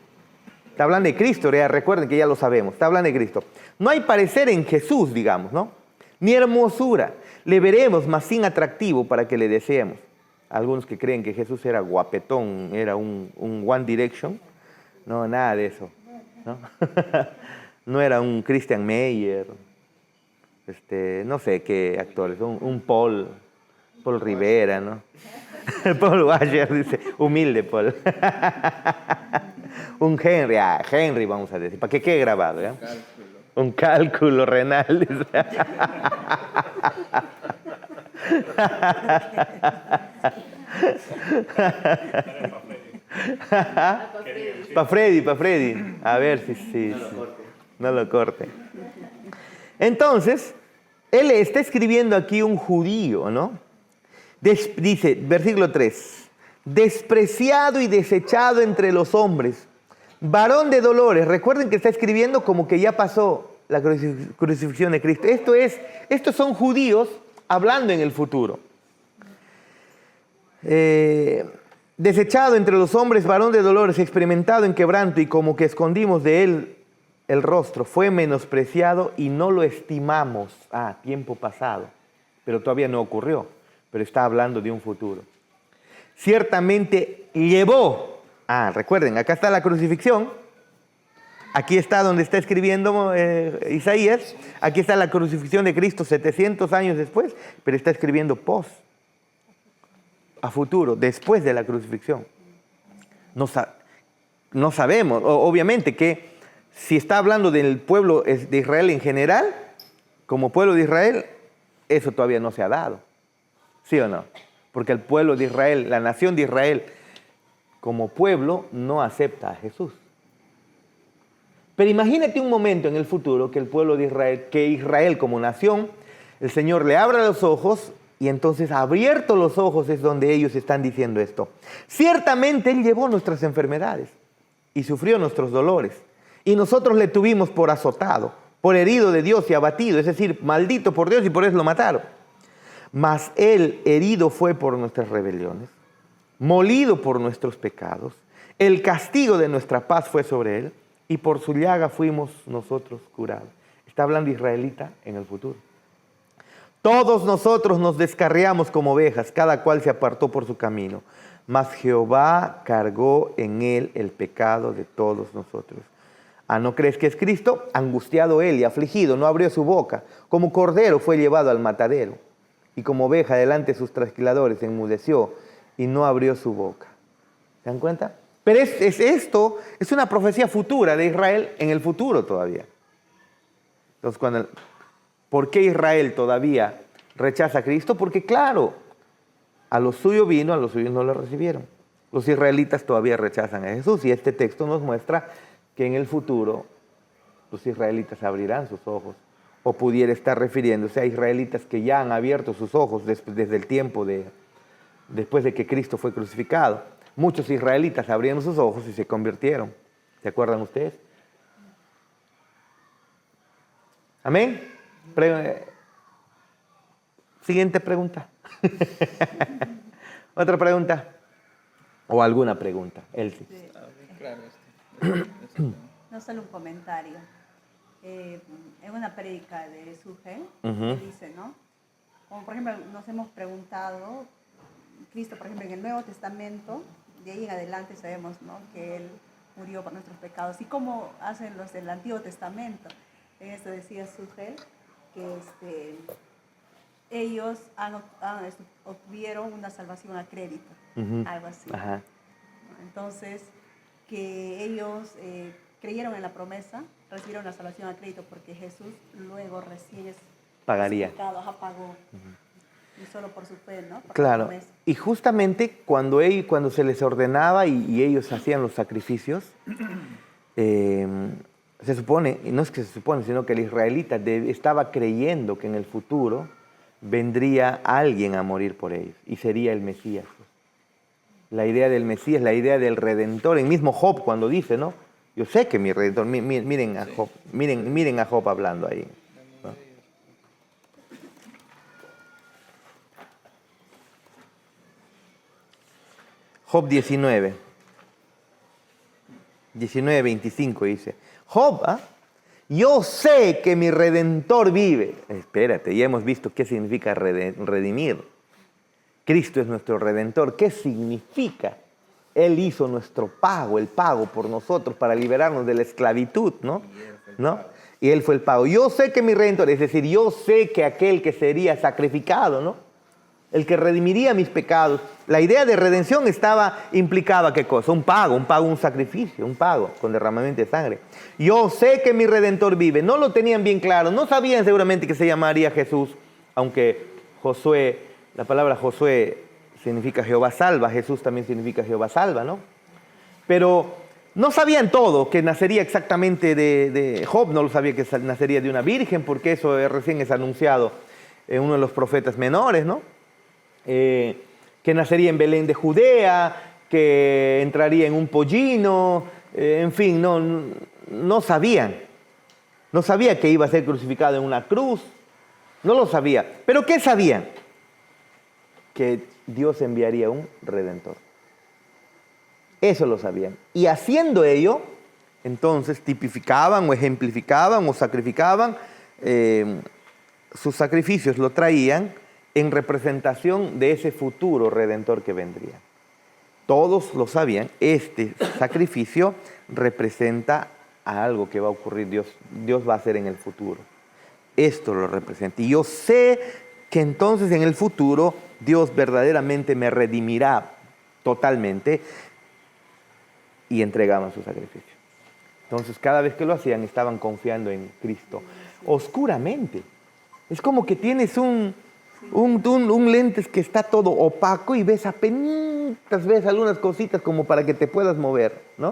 Está hablando de Cristo, recuerden que ya lo sabemos. Está hablando de Cristo. No hay parecer en Jesús, digamos, ¿no? Ni hermosura. Le veremos, mas sin atractivo para que le deseemos. algunos que creen que Jesús era guapetón, era un One Direction. No, nada de eso, ¿no? No era un Christian Meyer, no sé qué actores, un Paul Rivera, ¿no? Paul Washer dice, humilde Paul. Un Henry vamos a decir, para que quede grabado, ¿ya? Un cálculo renal. Dice. Para Freddy. A ver si no lo corte. Entonces, él está escribiendo aquí un judío, ¿no? Dice, versículo 3, despreciado y desechado entre los hombres, varón de dolores. Recuerden que está escribiendo como que ya pasó la crucifixión de Cristo. Estos son judíos hablando en el futuro. Desechado entre los hombres, varón de dolores, experimentado en quebranto y como que escondimos de él el rostro. Fue menospreciado y no lo estimamos. Tiempo pasado, pero todavía no ocurrió, pero está hablando de un futuro. Ciertamente llevó, recuerden, acá está la crucifixión, aquí está donde está escribiendo Isaías, aquí está la crucifixión de Cristo 700 años después, pero está escribiendo a futuro, después de la crucifixión. No sabemos, obviamente que si está hablando del pueblo de Israel en general, como pueblo de Israel, eso todavía no se ha dado. ¿Sí o no? Porque el pueblo de Israel, la nación de Israel, como pueblo, no acepta a Jesús. Pero imagínate un momento en el futuro que el pueblo de Israel, que Israel como nación, el Señor le abra los ojos y entonces abiertos los ojos es donde ellos están diciendo esto. Ciertamente Él llevó nuestras enfermedades y sufrió nuestros dolores. Y nosotros le tuvimos por azotado, por herido de Dios y abatido, es decir, maldito por Dios y por eso lo mataron. Mas Él herido fue por nuestras rebeliones, molido por nuestros pecados. El castigo de nuestra paz fue sobre Él y por su llaga fuimos nosotros curados. Está hablando israelita en el futuro. Todos nosotros nos descarriamos como ovejas, cada cual se apartó por su camino. Mas Jehová cargó en Él el pecado de todos nosotros. ¿No crees que es Cristo? Angustiado Él y afligido, no abrió su boca. Como cordero fue llevado al matadero. Y como oveja delante de sus trasquiladores enmudeció y no abrió su boca. ¿Se dan cuenta? Pero esto es una profecía futura de Israel en el futuro todavía. Entonces, ¿por qué Israel todavía rechaza a Cristo? Porque claro, a lo suyo vino, a los suyos no lo recibieron. Los israelitas todavía rechazan a Jesús y este texto nos muestra que en el futuro los israelitas abrirán sus ojos. O pudiera estar refiriéndose a israelitas que ya han abierto sus ojos desde el tiempo después de que Cristo fue crucificado. Muchos israelitas abrieron sus ojos y se convirtieron. ¿Se acuerdan ustedes? ¿Amén? Siguiente pregunta. ¿Otra pregunta? ¿O alguna pregunta? Elsie. Claro, No solo un comentario. En una prédica de Suje, dice, ¿no? Como por ejemplo nos hemos preguntado, Cristo, por ejemplo, en el Nuevo Testamento, de ahí en adelante sabemos, ¿no?, que Él murió por nuestros pecados. ¿Y cómo hacen los del Antiguo Testamento? En esto decía Suje que ellos obtuvieron una salvación a crédito, algo así. Ajá. Entonces, que ellos creyeron en la promesa, recibieron la salvación a crédito porque Jesús luego recién Pagaría. Pagó. Y solo por su fe, ¿no? Por Claro. Y justamente cuando se les ordenaba y ellos hacían los sacrificios, se supone, y no es que se supone, sino que el israelita estaba creyendo que en el futuro vendría alguien a morir por ellos y sería el Mesías. La idea del Mesías, la idea del Redentor. El mismo Job cuando dice, ¿no? Yo sé que mi Redentor, miren a Job, miren a Job hablando ahí, ¿no? Job 19, 25 dice, Job, yo sé que mi Redentor vive. Espérate, ya hemos visto qué significa redimir. Cristo es nuestro Redentor. ¿Qué significa? Él hizo nuestro pago, el pago por nosotros para liberarnos de la esclavitud, ¿no? Y Él fue el pago. Yo sé que mi Redentor, es decir, yo sé que aquel que sería sacrificado, ¿no? El que redimiría mis pecados. La idea de redención implicaba ¿qué cosa? Un pago, un sacrificio, un pago con derramamiento de sangre. Yo sé que mi Redentor vive. No lo tenían bien claro, no sabían seguramente que se llamaría Jesús, aunque Josué, la palabra Josué significa Jehová salva, Jesús también significa Jehová salva, ¿no? Pero no sabían todo, que nacería exactamente de Job, no lo sabía que nacería de una virgen, porque eso recién es anunciado en uno de los profetas menores, ¿no? Que nacería en Belén de Judea, que entraría en un pollino, en fin, no sabían. No sabía que iba a ser crucificado en una cruz, no lo sabía. ¿Pero qué sabían? Que Dios enviaría un Redentor. Eso lo sabían. Y haciendo ello, entonces tipificaban o ejemplificaban o sacrificaban, sus sacrificios lo traían en representación de ese futuro Redentor que vendría. Todos lo sabían, este sacrificio representa a algo que va a ocurrir, Dios va a hacer en el futuro. Esto lo representa. Y yo sé que entonces en el futuro Dios verdaderamente me redimirá totalmente, y entregaban su sacrificio. Entonces cada vez que lo hacían estaban confiando en Cristo oscuramente. Es como que tienes un lente que está todo opaco y ves algunas cositas como para que te puedas mover, ¿no?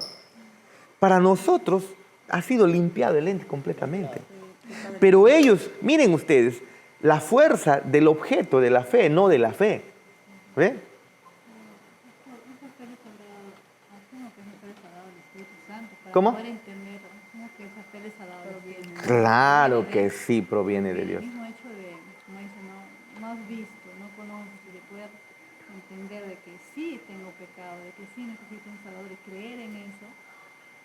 Para nosotros ha sido limpiado el lente completamente. Pero ellos, miren ustedes, la fuerza del objeto de la fe, no de la fe. ¿Ve? ¿Cómo? Claro que sí proviene de Dios. El mismo hecho de, como dice, no has visto, no conoces, y de poder entender de que sí tengo pecado, de que sí necesito un Salvador y creer en eso,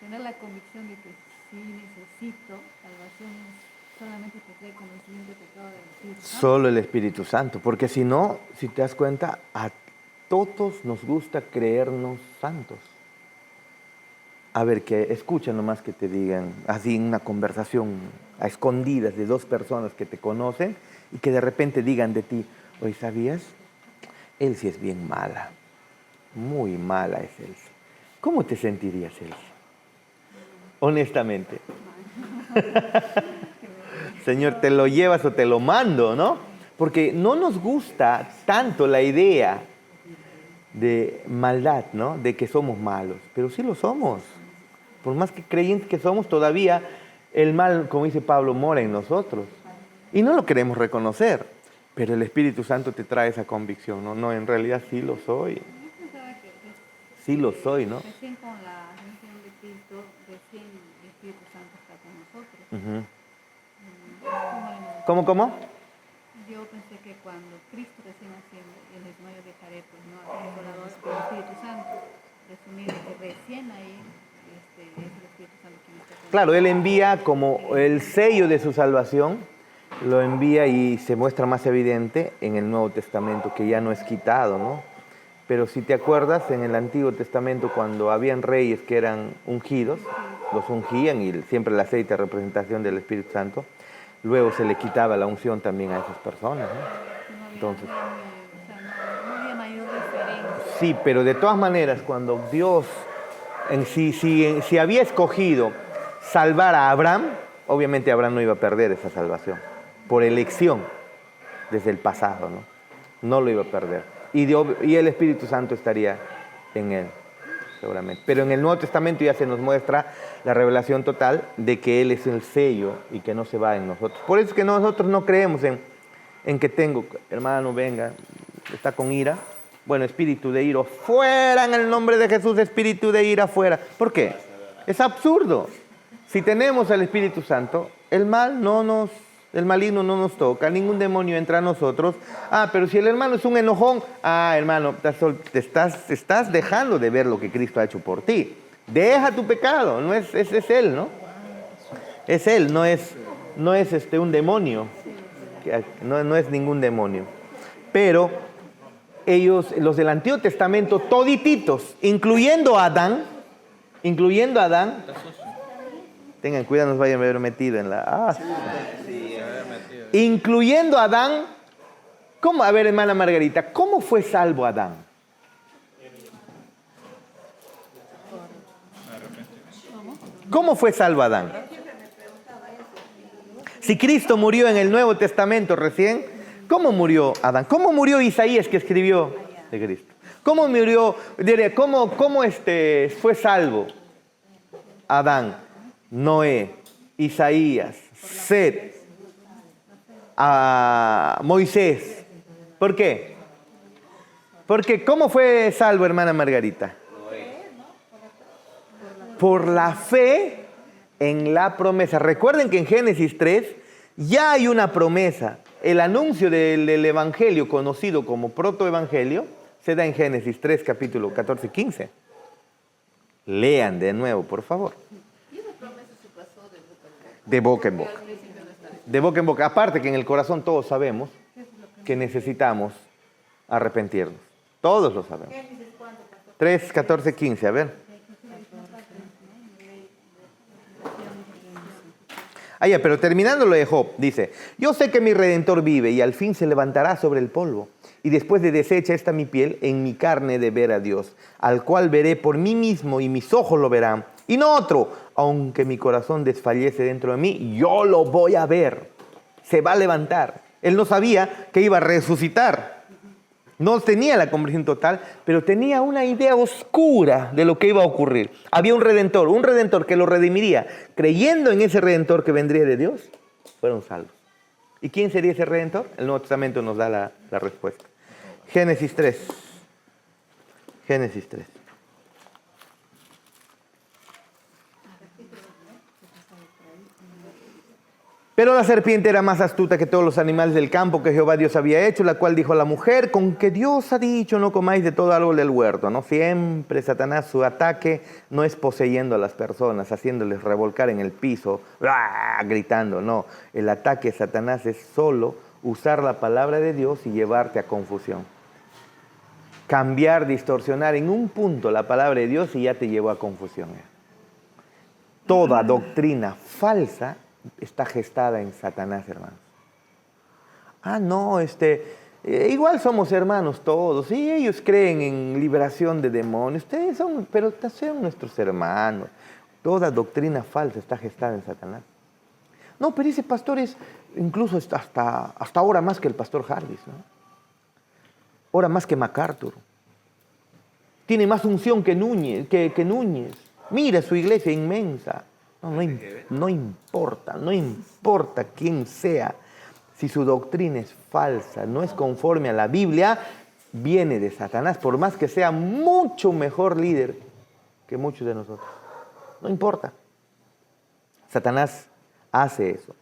tener la convicción de que sí necesito salvación, solamente te trae conocimiento de pecado del Espíritu Santo. Solo el Espíritu Santo, porque si no, si te das cuenta, a todos nos gusta creernos santos. A ver, que escucha nomás que te digan, así en una conversación a escondidas de dos personas que te conocen y que de repente digan de ti, oye, ¿sabías? Él sí es bien mala, muy mala es él. ¿Cómo te sentirías, él? Honestamente. Señor, ¿te lo llevas o te lo mando, no? Porque no nos gusta tanto la idea de maldad, ¿no? De que somos malos, pero sí lo somos. Por más que creyentes que somos, todavía el mal, como dice Pablo, mora en nosotros. Y no lo queremos reconocer, pero el Espíritu Santo te trae esa convicción, ¿no? No, en realidad sí lo soy. Sí lo soy, ¿no? Recién con la redención de Cristo, recién el Espíritu Santo está con nosotros. ¿Cómo? Yo pensé que cuando Cristo recién asciende, el desmayo de Jared, pues no ha volado con el Espíritu Santo. Resumir que recién ahí es el Espíritu Santo quien está con Claro, Él envía como el sello de su salvación, lo envía y se muestra más evidente en el Nuevo Testamento, que ya no es quitado, ¿no? Pero si te acuerdas, en el Antiguo Testamento, cuando habían reyes que eran ungidos, los ungían y siempre el aceite es representación del Espíritu Santo, luego se le quitaba la unción también a esas personas, ¿no? Entonces, no había mayor diferencia. sí, pero de todas maneras, cuando Dios si había escogido salvar a Abraham, obviamente Abraham no iba a perder esa salvación, por elección desde el pasado, ¿no? No lo iba a perder. Y el Espíritu Santo estaría en él, seguramente. Pero en el Nuevo Testamento ya se nos muestra la revelación total de que Él es el sello y que no se va en nosotros. Por eso es que nosotros no creemos en que tengo, hermano, venga, está con ira. Bueno, espíritu de ira, fuera en el nombre de Jesús, espíritu de ira, fuera. ¿Por qué? Es absurdo. Si tenemos al Espíritu Santo, el maligno no nos toca, ningún demonio entra a nosotros. Pero si el hermano es un enojón, hermano, te estás dejando de ver lo que Cristo ha hecho por ti. Deja tu pecado, es Él, ¿no? Es Él, no es un demonio, no es ningún demonio. Pero ellos, los del Antiguo Testamento, todititos, incluyendo a Adán, tengan cuidado, no se vayan a ver metido en la... Incluyendo a Adán, ¿cómo? A ver, hermana Margarita, ¿cómo fue salvo Adán? ¿Cómo fue salvo Adán? Si Cristo murió en el Nuevo Testamento recién, ¿cómo murió Adán? ¿Cómo murió Isaías que escribió de Cristo? ¿Cómo murió, fue salvo Adán, Noé, Isaías, Set, Moisés? ¿Por qué? Porque ¿cómo fue salvo, hermana Margarita? Por la fe en la promesa. Recuerden que en Génesis 3 ya hay una promesa. El anuncio del evangelio conocido como protoevangelio se da en Génesis 3, capítulo 14 y 15. Lean de nuevo, por favor. Y esa promesa se pasó De boca en boca. De boca en boca. Aparte que en el corazón todos sabemos que necesitamos arrepentirnos. Todos lo sabemos. 3, 14, 15, a ver. Pero terminando lo de Job, dice, yo sé que mi Redentor vive y al fin se levantará sobre el polvo. Y después de deshecha esta mi piel, en mi carne de ver a Dios, al cual veré por mí mismo y mis ojos lo verán. Y no otro, aunque mi corazón desfallece dentro de mí, yo lo voy a ver. Se va a levantar. Él no sabía que iba a resucitar. No tenía la conversión total, pero tenía una idea oscura de lo que iba a ocurrir. Había un redentor que lo redimiría. Creyendo en ese redentor que vendría de Dios, fueron salvos. ¿Y quién sería ese redentor? El Nuevo Testamento nos da la respuesta. Génesis 3. Génesis 3. Pero la serpiente era más astuta que todos los animales del campo que Jehová Dios había hecho, la cual dijo a la mujer, con que Dios ha dicho, no comáis de todo árbol del huerto, ¿no? Siempre Satanás, su ataque no es poseyendo a las personas, haciéndoles revolcar en el piso, gritando, no. El ataque de Satanás es solo usar la palabra de Dios y llevarte a confusión. Cambiar, distorsionar en un punto la palabra de Dios y ya te llevó a confusión. Toda doctrina falsa está gestada en Satanás, hermanos. Igual somos hermanos todos, y ellos creen en liberación de demonios, ustedes son, pero son nuestros hermanos. Toda doctrina falsa está gestada en Satanás. No, pero ese pastor es, incluso hasta ahora más que el pastor Jarvis, ¿no? Ahora más que MacArthur. Tiene más unción que Núñez. Mira su iglesia inmensa. No importa quién sea, si su doctrina es falsa, no es conforme a la Biblia, viene de Satanás, por más que sea mucho mejor líder que muchos de nosotros. No importa. Satanás hace eso.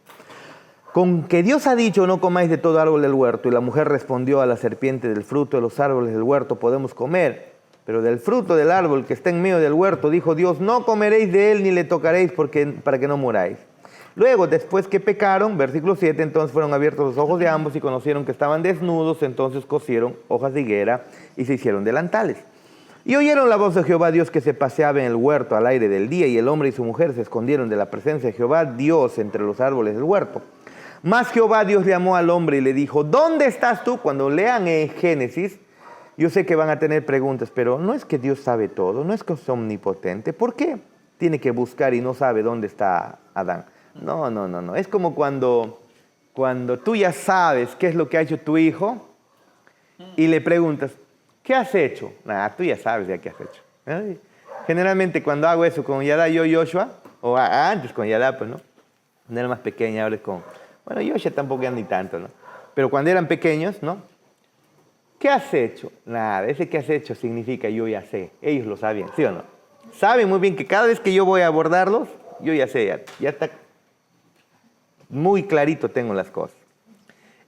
Con que Dios ha dicho, no comáis de todo árbol del huerto, y la mujer respondió a la serpiente, del fruto de los árboles del huerto podemos comer, pero del fruto del árbol que está en medio del huerto, dijo Dios, no comeréis de él ni le tocaréis para que no muráis. Luego, después que pecaron, versículo 7, entonces fueron abiertos los ojos de ambos y conocieron que estaban desnudos, entonces cosieron hojas de higuera y se hicieron delantales. Y oyeron la voz de Jehová Dios que se paseaba en el huerto al aire del día, y el hombre y su mujer se escondieron de la presencia de Jehová Dios entre los árboles del huerto. Mas Jehová Dios llamó al hombre y le dijo, ¿dónde estás tú? Cuando lean en Génesis, yo sé que van a tener preguntas, pero no es que Dios sabe todo, no es que es omnipotente. ¿Por qué tiene que buscar y no sabe dónde está Adán? No. Es como cuando tú ya sabes qué es lo que ha hecho tu hijo y le preguntas, ¿qué has hecho? Tú ya sabes ya qué has hecho. Generalmente cuando hago eso con Yada y Joshua, o antes con Yada, pues no, cuando era más pequeña, ahora es con... Bueno, Joshua tampoco ya ni tanto, ¿no? Pero cuando eran pequeños, ¿no? ¿Qué has hecho? Nada, ese que has hecho significa yo ya sé. Ellos lo sabían, ¿sí o no? Saben muy bien que cada vez que yo voy a abordarlos, yo ya sé, ya está muy clarito tengo las cosas.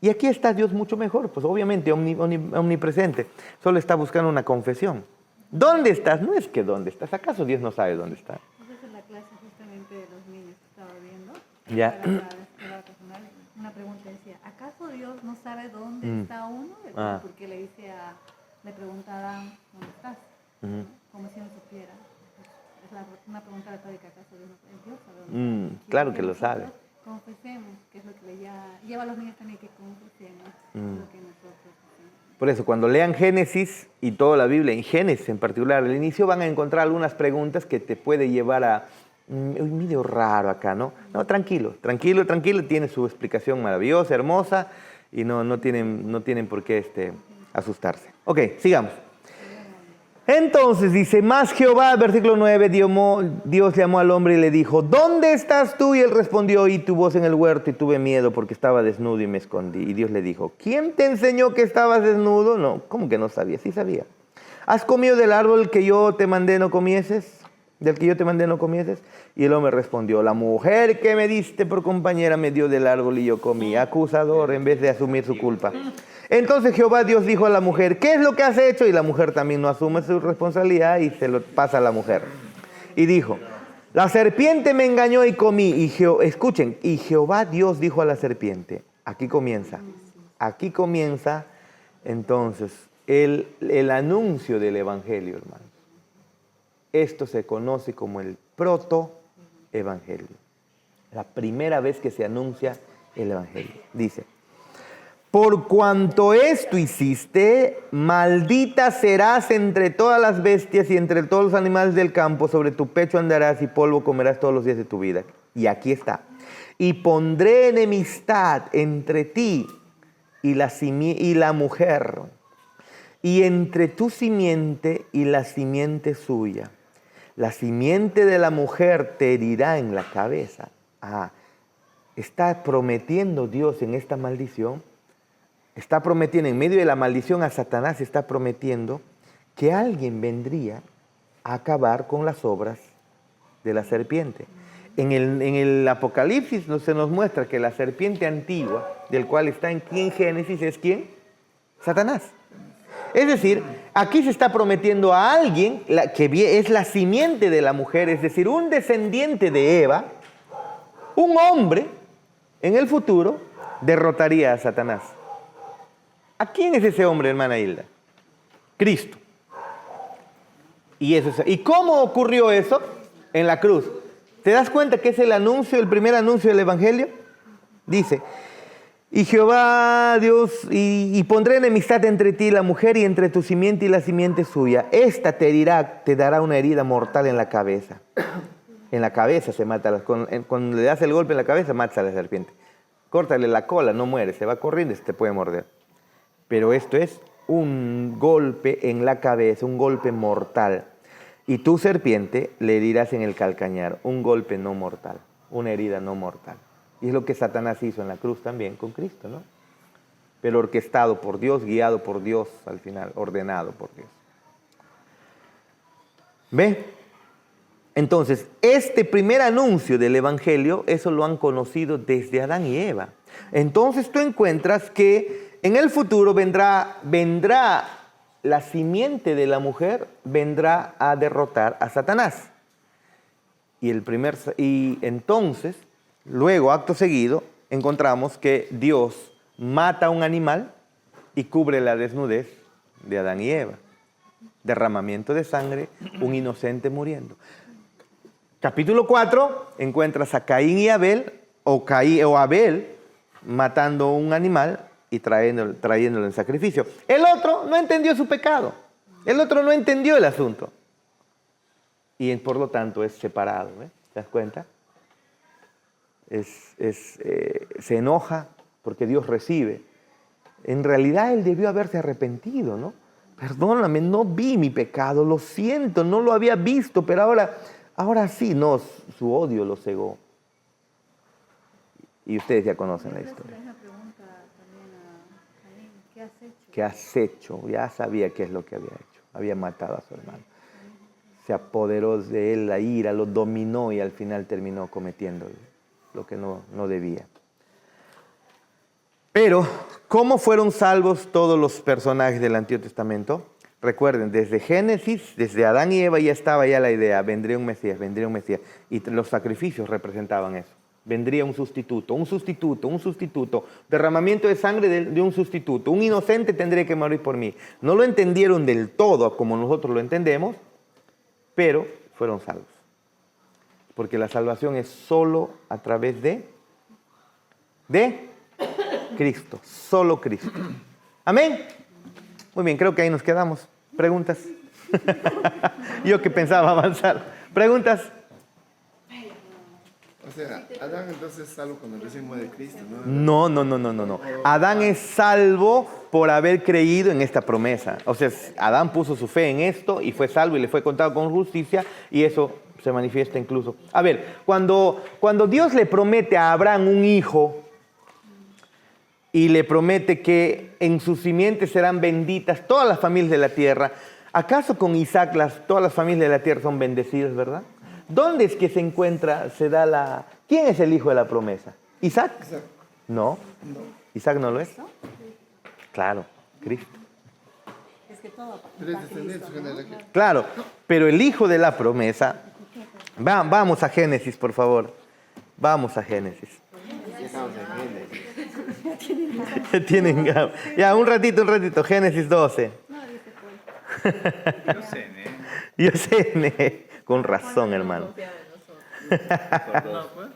Y aquí está Dios mucho mejor, pues obviamente omnipresente. Solo está buscando una confesión. ¿Dónde estás? No es que dónde estás. ¿Acaso Dios no sabe dónde está? Esa es la clase justamente de los niños que estaba viendo. Ya. Una pregunta decía, ¿acaso Dios no sabe dónde está uno? Porque le dice le preguntarán, ¿dónde estás? Ujú. Como si no supiera. Es una pregunta retórica, ¿acaso Dios sabe dónde está? Claro Quiere que lo nosotros sabe. confesemos, que es lo que le lleva a los niños también, que confesemos lo que nosotros hacemos. Por eso, cuando lean Génesis y toda la Biblia, en Génesis en particular, al inicio van a encontrar algunas preguntas que te puede llevar a, medio raro acá, ¿no? No, tranquilo, tiene su explicación maravillosa, hermosa, y no tienen por qué asustarse. Ok, sigamos. Entonces dice, más Jehová, versículo 9, Dios llamó al hombre y le dijo, ¿dónde estás tú? Y él respondió, oí tu voz en el huerto y tuve miedo porque estaba desnudo y me escondí. Y Dios le dijo, ¿quién te enseñó que estabas desnudo? No, ¿cómo que no sabía? Sí sabía. ¿Has comido del árbol que yo te mandé no comieses? ¿Del que yo te mandé no comieses? Y el hombre respondió, la mujer que me diste por compañera me dio del árbol y yo comí. Acusador en vez de asumir su culpa. Entonces Jehová Dios dijo a la mujer, ¿qué es lo que has hecho? Y la mujer también no asume su responsabilidad y se lo pasa a la mujer. Y dijo, la serpiente me engañó y comí. Escuchen, y Jehová Dios dijo a la serpiente, aquí comienza entonces el anuncio del evangelio, hermanos. Esto se conoce como el protoevangelio. La primera vez que se anuncia el evangelio. Dice, por cuanto esto hiciste, maldita serás entre todas las bestias y entre todos los animales del campo, sobre tu pecho andarás y polvo comerás todos los días de tu vida. Y aquí está. Y pondré enemistad entre ti y la mujer, y entre tu simiente y la simiente suya. La simiente de la mujer te herirá en la cabeza. Está prometiendo Dios en esta maldición. Está prometiendo, en medio de la maldición a Satanás, está prometiendo que alguien vendría a acabar con las obras de la serpiente. En el Apocalipsis se nos muestra que la serpiente antigua, del cual está en Génesis, ¿es quién? Satanás. Es decir, aquí se está prometiendo a alguien que es la simiente de la mujer, es decir, un descendiente de Eva, un hombre, en el futuro, derrotaría a Satanás. ¿A quién es ese hombre, hermana Hilda? Cristo. ¿Y cómo ocurrió eso? En la cruz. ¿Te das cuenta que es el primer anuncio del evangelio? Dice, y Jehová Dios, y pondré enemistad entre ti y la mujer, y entre tu simiente y la simiente suya. Esta te dará una herida mortal en la cabeza. En la cabeza se mata. Cuando le das el golpe en la cabeza, matas a la serpiente. Córtale la cola, no muere, se va corriendo y se te puede morder. Pero esto es un golpe en la cabeza, un golpe mortal. Y tu serpiente le herirás en el calcañar, un golpe no mortal, una herida no mortal. Y es lo que Satanás hizo en la cruz también con Cristo, ¿no? Pero orquestado por Dios, guiado por Dios al final, ordenado por Dios. ¿Ve? Entonces, este primer anuncio del evangelio, eso lo han conocido desde Adán y Eva. Entonces tú encuentras que en el futuro vendrá la simiente de la mujer, vendrá a derrotar a Satanás. Y entonces, luego, acto seguido, encontramos que Dios mata a un animal y cubre la desnudez de Adán y Eva. Derramamiento de sangre, un inocente muriendo. Capítulo 4, encuentras a Caín y Abel, o Abel, matando un animal y trayéndolo en sacrificio. El otro no entendió su pecado. El otro no entendió el asunto. Y por lo tanto es separado. ¿Te das cuenta? Se enoja porque Dios recibe. En realidad él debió haberse arrepentido, ¿no? Perdóname, no vi mi pecado, lo siento, no lo había visto, pero ahora sí, no, su odio lo cegó. Y ustedes ya conocen la historia. Una pregunta también a Caín, ¿qué has hecho? ¿Qué has hecho? Ya sabía qué es lo que había hecho. Había matado a su hermano. Se apoderó de él la ira, lo dominó y al final terminó cometiendo lo que no debía. Pero, ¿cómo fueron salvos todos los personajes del Antiguo Testamento? Recuerden, desde Génesis, desde Adán y Eva ya estaba la idea, vendría un Mesías. Y los sacrificios representaban eso. vendría un sustituto, un sustituto, un sustituto. Derramamiento de sangre de un sustituto. Un inocente tendría que morir por mí. No lo entendieron del todo como nosotros lo entendemos, pero fueron salvos. Porque la salvación es solo a través de Cristo, solo Cristo. Amén. Muy bien, creo que ahí nos quedamos. ¿Preguntas? Yo que pensaba avanzar. ¿Preguntas? O sea, Adán entonces es salvo cuando recién muere Cristo, ¿no? No. Adán es salvo por haber creído en esta promesa. O sea, Adán puso su fe en esto y fue salvo y le fue contado con justicia y eso se manifiesta incluso. A ver, cuando Dios le promete a Abraham un hijo y le promete que en sus simientes serán benditas todas las familias de la tierra, ¿acaso con Isaac todas las familias de la tierra son bendecidas, verdad? ¿Dónde es que se encuentra, se da la... ¿Quién es el hijo de la promesa? ¿Isaac? No. ¿Isaac no lo es? Claro, Cristo. Es que todo Pero es descendiente, su generación. Claro, pero el hijo de la promesa... Vamos a Génesis, por favor. Vamos a Génesis. Tienen ganas. Ya, un ratito. Génesis 12. Yo sé, ¿eh? Yo sé, ne. Con razón, hermano. Confiaba en nosotros. No, pues.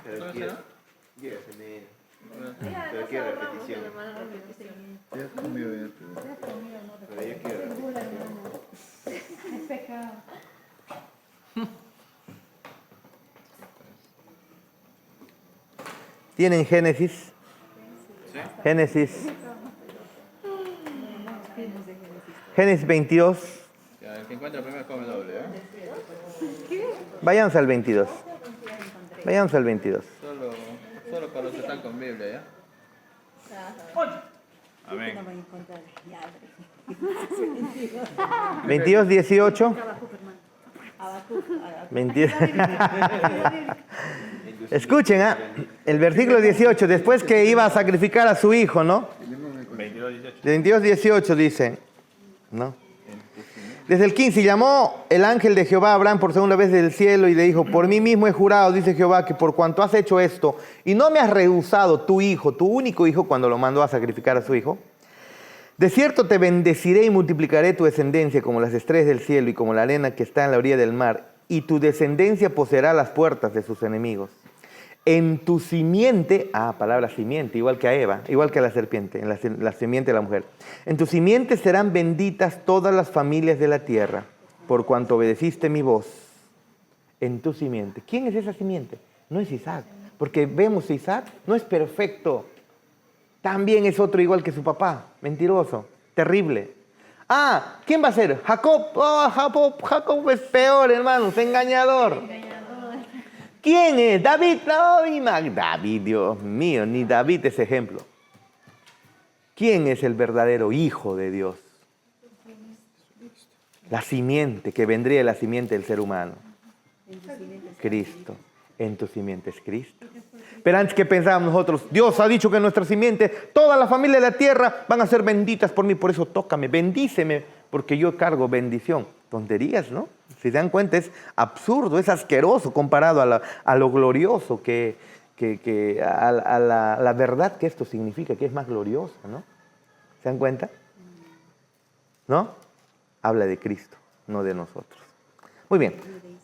Pero quiero repetición. Ya comió ya tú. es pecado. ¿Tienen Génesis? ¿Sí? Génesis. Génesis 22. Ya, el que encuentra primero come doble, ¿eh? Vayamos al 22. Vayamos al 22. Solo para los que están con Biblia, ¿ya? Amén. 22, 18. 22. Escuchen, el versículo 18, después que iba a sacrificar a su hijo, ¿no? 22, 18. 22, 18 dice, ¿no? Desde el 15, llamó el ángel de Jehová a Abraham por segunda vez del cielo y le dijo, por mí mismo he jurado, dice Jehová, que por cuanto has hecho esto y no me has rehusado tu hijo, tu único hijo, cuando lo mandó a sacrificar a su hijo, de cierto te bendeciré y multiplicaré tu descendencia como las estrellas del cielo y como la arena que está en la orilla del mar, y tu descendencia poseerá las puertas de sus enemigos. En tu simiente, palabra simiente, igual que a Eva, igual que a la serpiente, en la simiente de la mujer. En tu simiente serán benditas todas las familias de la tierra, por cuanto obedeciste mi voz. En tu simiente. ¿Quién es esa simiente? No es Isaac, porque vemos a Isaac, no es perfecto. También es otro igual que su papá, mentiroso, terrible. ¿Quién va a ser? Jacob. Jacob es peor, hermanos, engañador. ¿Quién es? David. David, Dios mío, ni David es ejemplo. ¿Quién es el verdadero hijo de Dios? La simiente, que vendría de la simiente del ser humano. Cristo. En tu simiente es Cristo. Pero antes que pensábamos nosotros, Dios ha dicho que en nuestra simiente, toda la familia de la tierra van a ser benditas por mí, por eso tócame, bendíceme, porque yo cargo bendición. Tonterías, ¿no? Si se dan cuenta, es absurdo, es asqueroso comparado a lo glorioso a la verdad que esto significa, que es más glorioso, ¿no? ¿Se dan cuenta? ¿No? Habla de Cristo, no de nosotros. Muy bien.